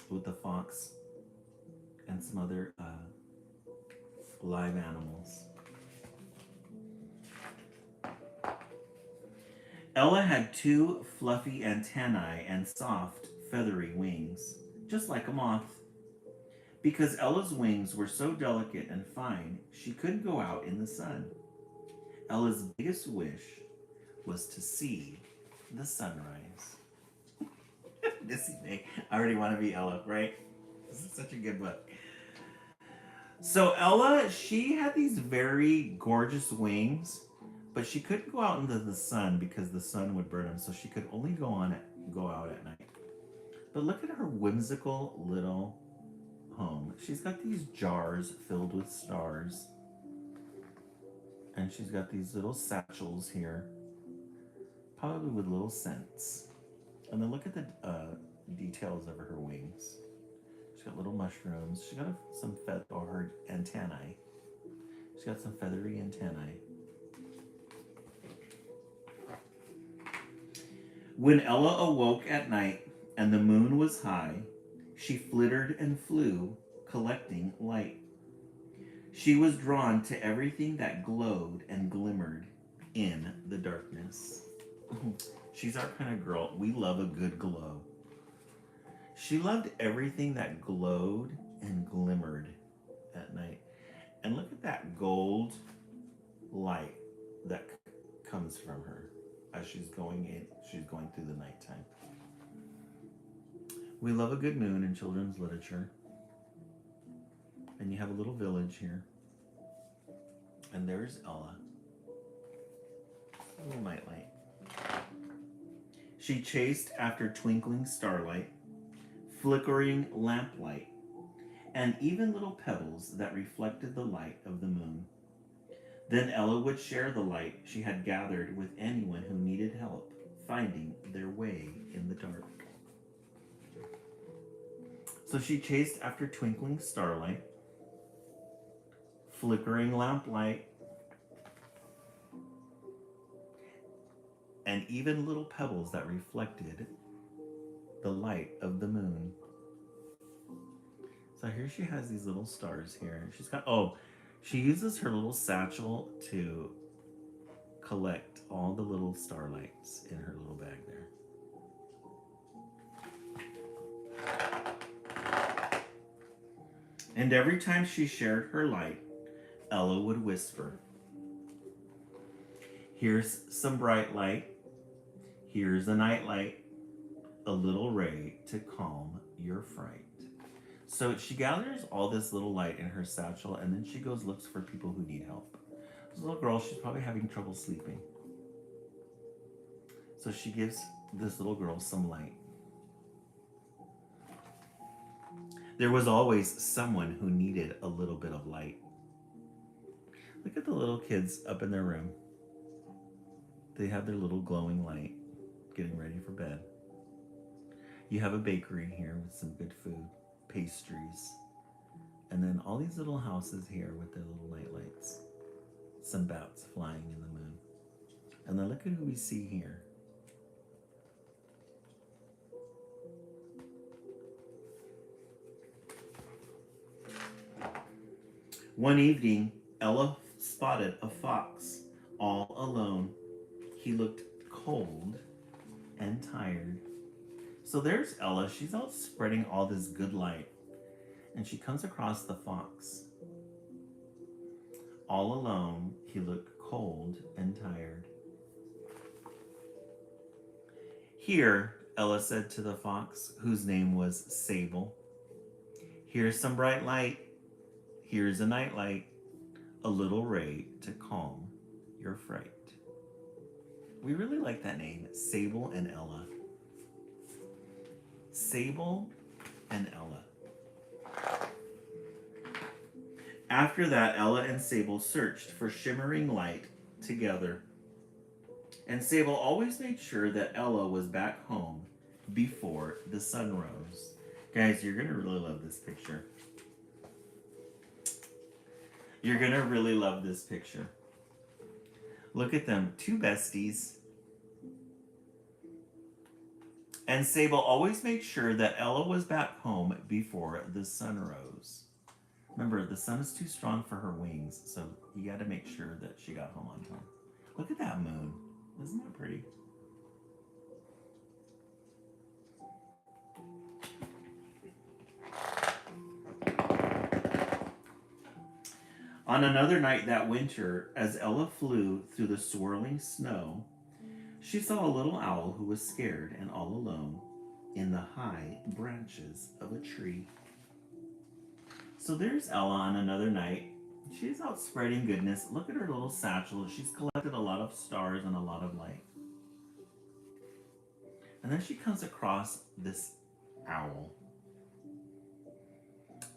A: with the fox and some other live animals. Ella had 2 fluffy antennae and soft, feathery wings, just like a moth. Because Ella's wings were so delicate and fine, she couldn't go out in the sun. Ella's biggest wish was to see the sunrise. Missy May. I already want to be Ella, right? This is such a good book. So Ella, she had these very gorgeous wings, but she couldn't go out into the sun because the sun would burn them, so she could only go out at night. But look at her whimsical little home. She's got these jars filled with stars. And she's got these little satchels here, probably with little scents. And then look at the details of her wings. She's got little mushrooms. She's got some feather or her antennae. She's got some feathery antennae. When Ella awoke at night and the moon was high, she flittered and flew, collecting light. She was drawn to everything that glowed and glimmered in the darkness. She's our kind of girl. We love a good glow. She loved everything that glowed and glimmered at night. And look at that gold light that comes from her as she's going through the nighttime. We love a good moon in children's literature. And you have a little village here. And there's Ella. A little nightlight. She chased after twinkling starlight, flickering lamplight, and even little pebbles that reflected the light of the moon. Then Ella would share the light she had gathered with anyone who needed help finding their way in the dark. So she chased after twinkling starlight, flickering lamplight, and even little pebbles that reflected the light of the moon. So here she has these little stars here. She's got, she uses her little satchel to collect all the little starlights in her little bag there. And every time she shared her light, Ella would whisper, "Here's some bright light. Here's a nightlight, a little ray to calm your fright." So she gathers all this little light in her satchel, and then she goes looks for people who need help. This little girl, she's probably having trouble sleeping. So she gives this little girl some light. There was always someone who needed a little bit of light. Look at the little kids up in their room. They have their little glowing light, getting ready for bed. You have a bakery here with some good food, pastries, and then all these little houses here with their little night lights. Some bats flying in the moon. And then look at who we see here. One evening, Ella spotted a fox all alone. He looked cold and tired. So there's Ella. She's out spreading all this good light. And she comes across the fox. All alone, he looked cold and tired. "Here," Ella said to the fox, whose name was Sable. "Here's some bright light. Here's a nightlight, a little ray to calm your fright." We really like that name, Sable and Ella. Sable and Ella. After that, Ella and Sable searched for shimmering light together. And Sable always made sure that Ella was back home before the sun rose. Guys, you're going to really love this picture. You're going to really love this picture. Look at them, two besties. And Sable always made sure that Ella was back home before the sun rose. Remember, the sun is too strong for her wings, so you got to make sure that she got home on time. Look at that moon. Isn't that pretty? On another night that winter, as Ella flew through the swirling snow, she saw a little owl who was scared and all alone in the high branches of a tree. So there's Ella on another night. She's out spreading goodness. Look at her little satchel. She's collected a lot of stars and a lot of light. And then she comes across this owl.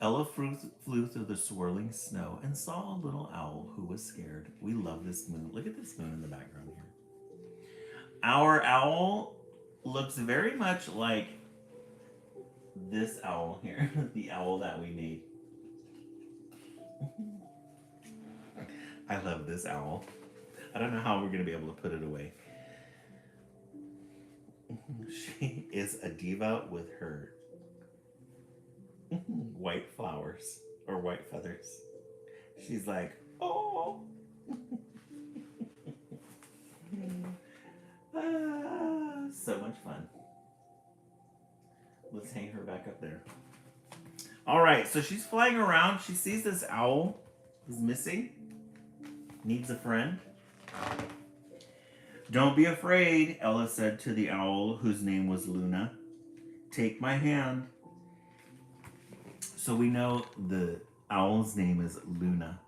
A: Ella flew through the swirling snow and saw a little owl who was scared. We love this moon. Look at this moon in the background here. Our owl looks very much like this owl here, the owl that we made. I love this owl. I don't know how we're going to be able to put it away. She is a diva with her white flowers or white feathers. She's like, oh. So much fun. Let's hang her back up there. All right, so she's flying around. She sees this owl who's missing, needs a friend. Don't be afraid, Ella said to the owl, whose name was Luna. Take my hand. So we know the owl's name is Luna.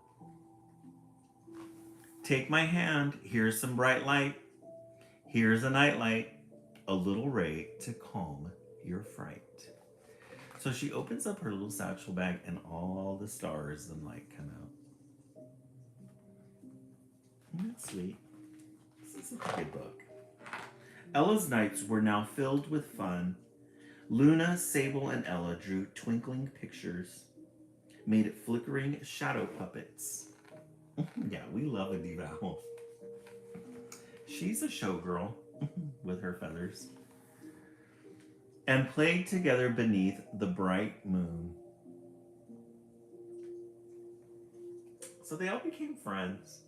A: Take my hand. Here's some bright light. Here's a nightlight, a little ray to calm your fright. So she opens up her little satchel bag and all the stars and light come out. Isn't that sweet? This is a good book. Ella's nights were now filled with fun. Luna, Sable, and Ella drew twinkling pictures, made flickering shadow puppets. Yeah, we love a diva owl. She's a showgirl with her feathers. And played together beneath the bright moon. So they all became friends.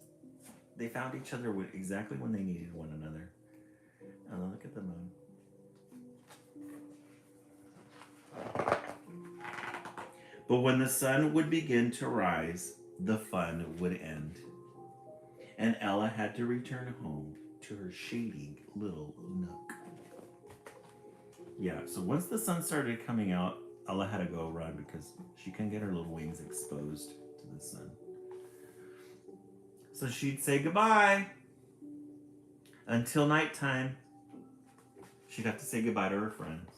A: They found each other exactly when they needed one another. And look at the moon. But when the sun would begin to rise, the fun would end. And Ella had to return home to her shady little nook. Yeah, so once the sun started coming out, Ella had to go run because she couldn't get her little wings exposed to the sun. So she'd say goodbye. Until nighttime, she got to say goodbye to her friends.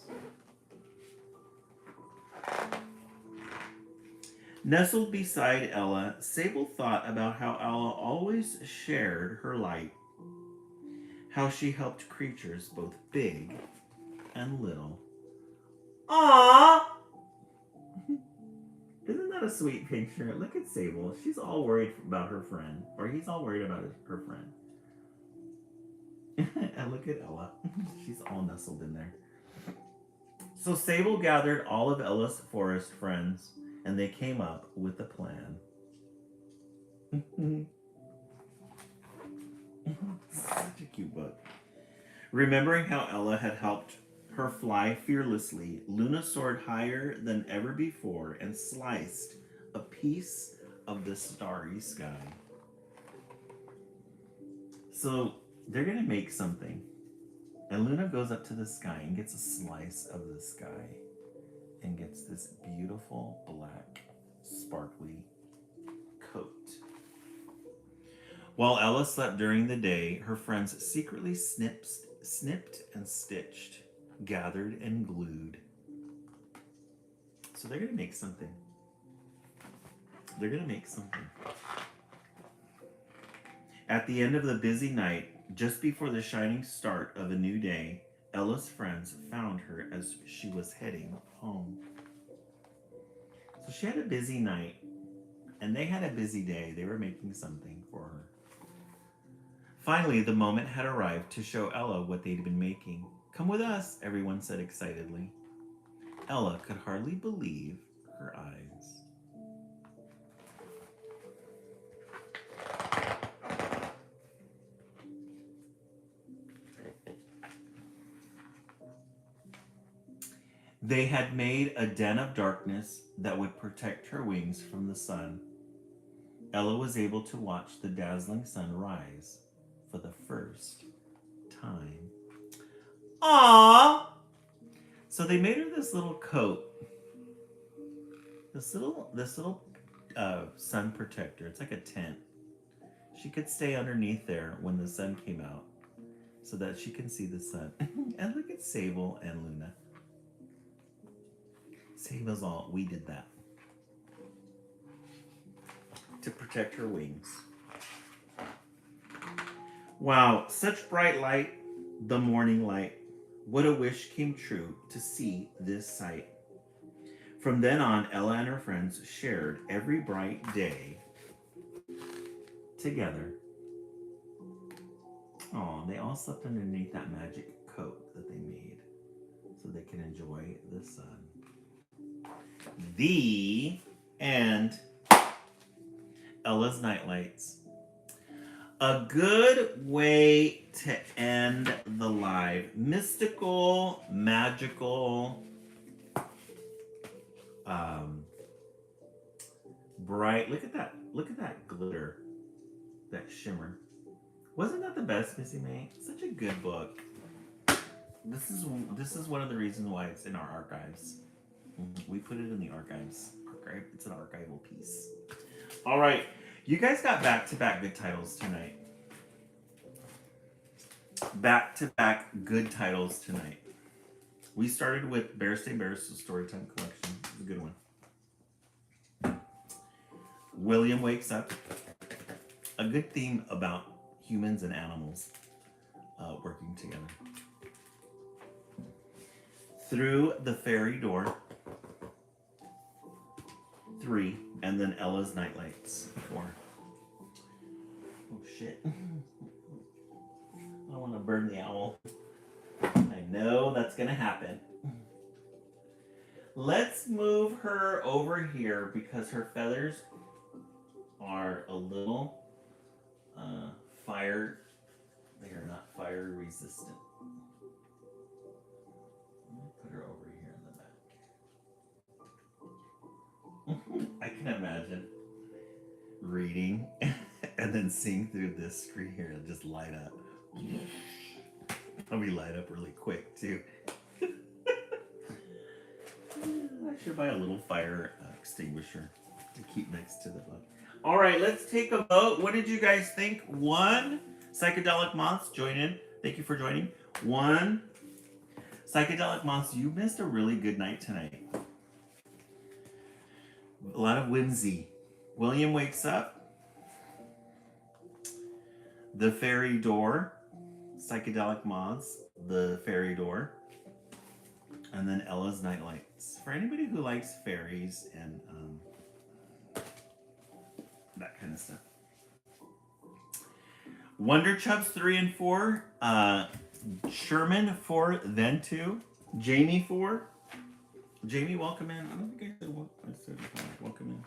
A: Nestled beside Ella, Sable thought about how Ella always shared her light, how she helped creatures both big and little. Aww! Isn't that a sweet picture? Look at Sable. She's all worried about her friend, or he's all worried about her friend. And look at Ella. She's all nestled in there. So Sable gathered all of Ella's forest friends, and they came up with a plan. Such a cute book. Remembering how Ella had helped her fly fearlessly, Luna soared higher than ever before and sliced a piece of the starry sky. So they're going to make something. And Luna goes up to the sky and gets a slice of the sky and gets this beautiful black sparkly coat. While Ella slept during the day, her friends secretly snipped and stitched, gathered and glued. So they're going to make something. They're going to make something. At the end of the busy night, just before the shining start of a new day, Ella's friends found her as she was heading home. So she had a busy night, and they had a busy day. They were making something for her. Finally, the moment had arrived to show Ella what they'd been making. Come with us, everyone said excitedly. Ella could hardly believe her eyes. They had made a den of darkness that would protect her wings from the sun. Ella was able to watch the dazzling sun rise for the first time. Aww! So they made her this little coat. This little sun protector. It's like a tent. She could stay underneath there when the sun came out so that she can see the sun. And look at Sable and Luna. Sable's all, we did that. To protect her wings. Wow, such bright light, the morning light. What a wish came true to see this sight. From then on, Ella and her friends shared every bright day together. Oh, they all slept underneath that magic coat that they made so they can enjoy the sun. The and Ella's Nightlights. A good way to end the live. Mystical, magical, bright. Look at that. Look at that glitter. That shimmer. Wasn't that the best, Missy May? Such a good book. This is one of the reasons why it's in our archives. We put it in the archives. It's an archival piece. All right. You guys got back-to-back good titles tonight. Back-to-back good titles tonight. We started with Bear Stay Bears, the Storytime Collection. It's a good one. William Wakes Up. A good theme about humans and animals working together. Through the Fairy Door. 3. And then Ella's Nightlights. 4. Oh shit. I don't want to burn the owl. I know that's going to happen. Let's move her over here because her feathers are a little fire. They are not fire resistant. Let me put her over here in the back. I can imagine reading and then seeing through this screen here and just light up. Let me light up really quick too. I should buy a little fire extinguisher to keep next to the book. All right, let's take a vote. What did you guys think? 1, Psychedelic Moths, join in. Thank you for joining. 1, Psychedelic Moths, you missed a really good night tonight. A lot of whimsy. William Wakes Up. The Fairy Door. Psychedelic Moths. The Fairy Door. And then Ella's Nightlights. For anybody who likes fairies and that kind of stuff. Wonder Chubs 3 and 4. Sherman 4, then 2. Jamie 4. Jamie, welcome in. I don't think I said welcome in.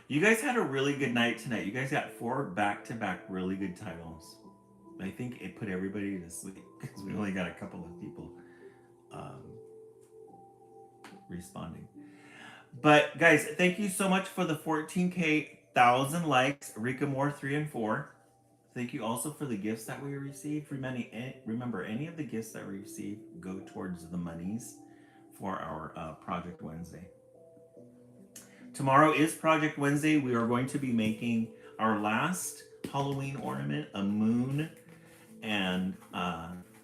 A: You guys had a really good night tonight. You guys got 4 back-to-back really good titles. I think it put everybody to sleep because we only got a couple of people responding. But guys, thank you so much for the 14,000 likes. Rika Moore 3 and 4. Thank you also for the gifts that we received. Remember, any of the gifts that we received go towards the monies for our Project Wednesday. Tomorrow is Project Wednesday. We are going to be making our last Halloween ornament, a moon and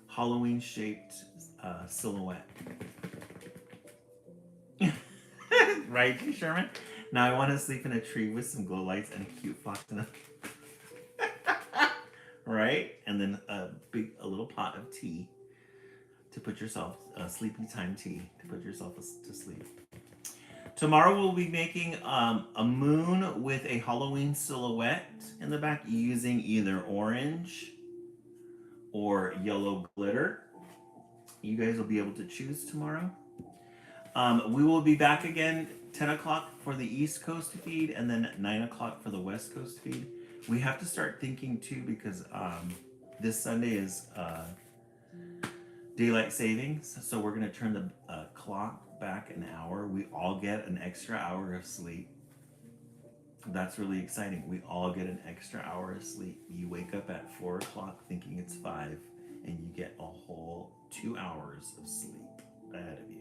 A: Halloween shaped silhouette. Right, Sherman? Now I want to sleep in a tree with some glow lights and a cute fox in it. Right? And then a little pot of tea to put yourself, sleepy time tea to put yourself to sleep. Tomorrow we'll be making a moon with a Halloween silhouette in the back using either orange or yellow glitter. You guys will be able to choose tomorrow. We will be back again 10 o'clock for the East Coast feed and then 9 o'clock for the West Coast feed. We have to start thinking too because this Sunday is daylight savings, so we're going to turn the clock back an hour. We all get an extra hour of sleep. That's really exciting. We all get an extra hour of sleep. You wake up at 4 o'clock thinking it's 5 and you get a whole 2 hours of sleep ahead of you.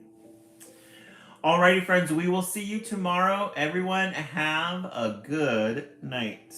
A: Alrighty, friends, we will see you tomorrow. Everyone have a good night.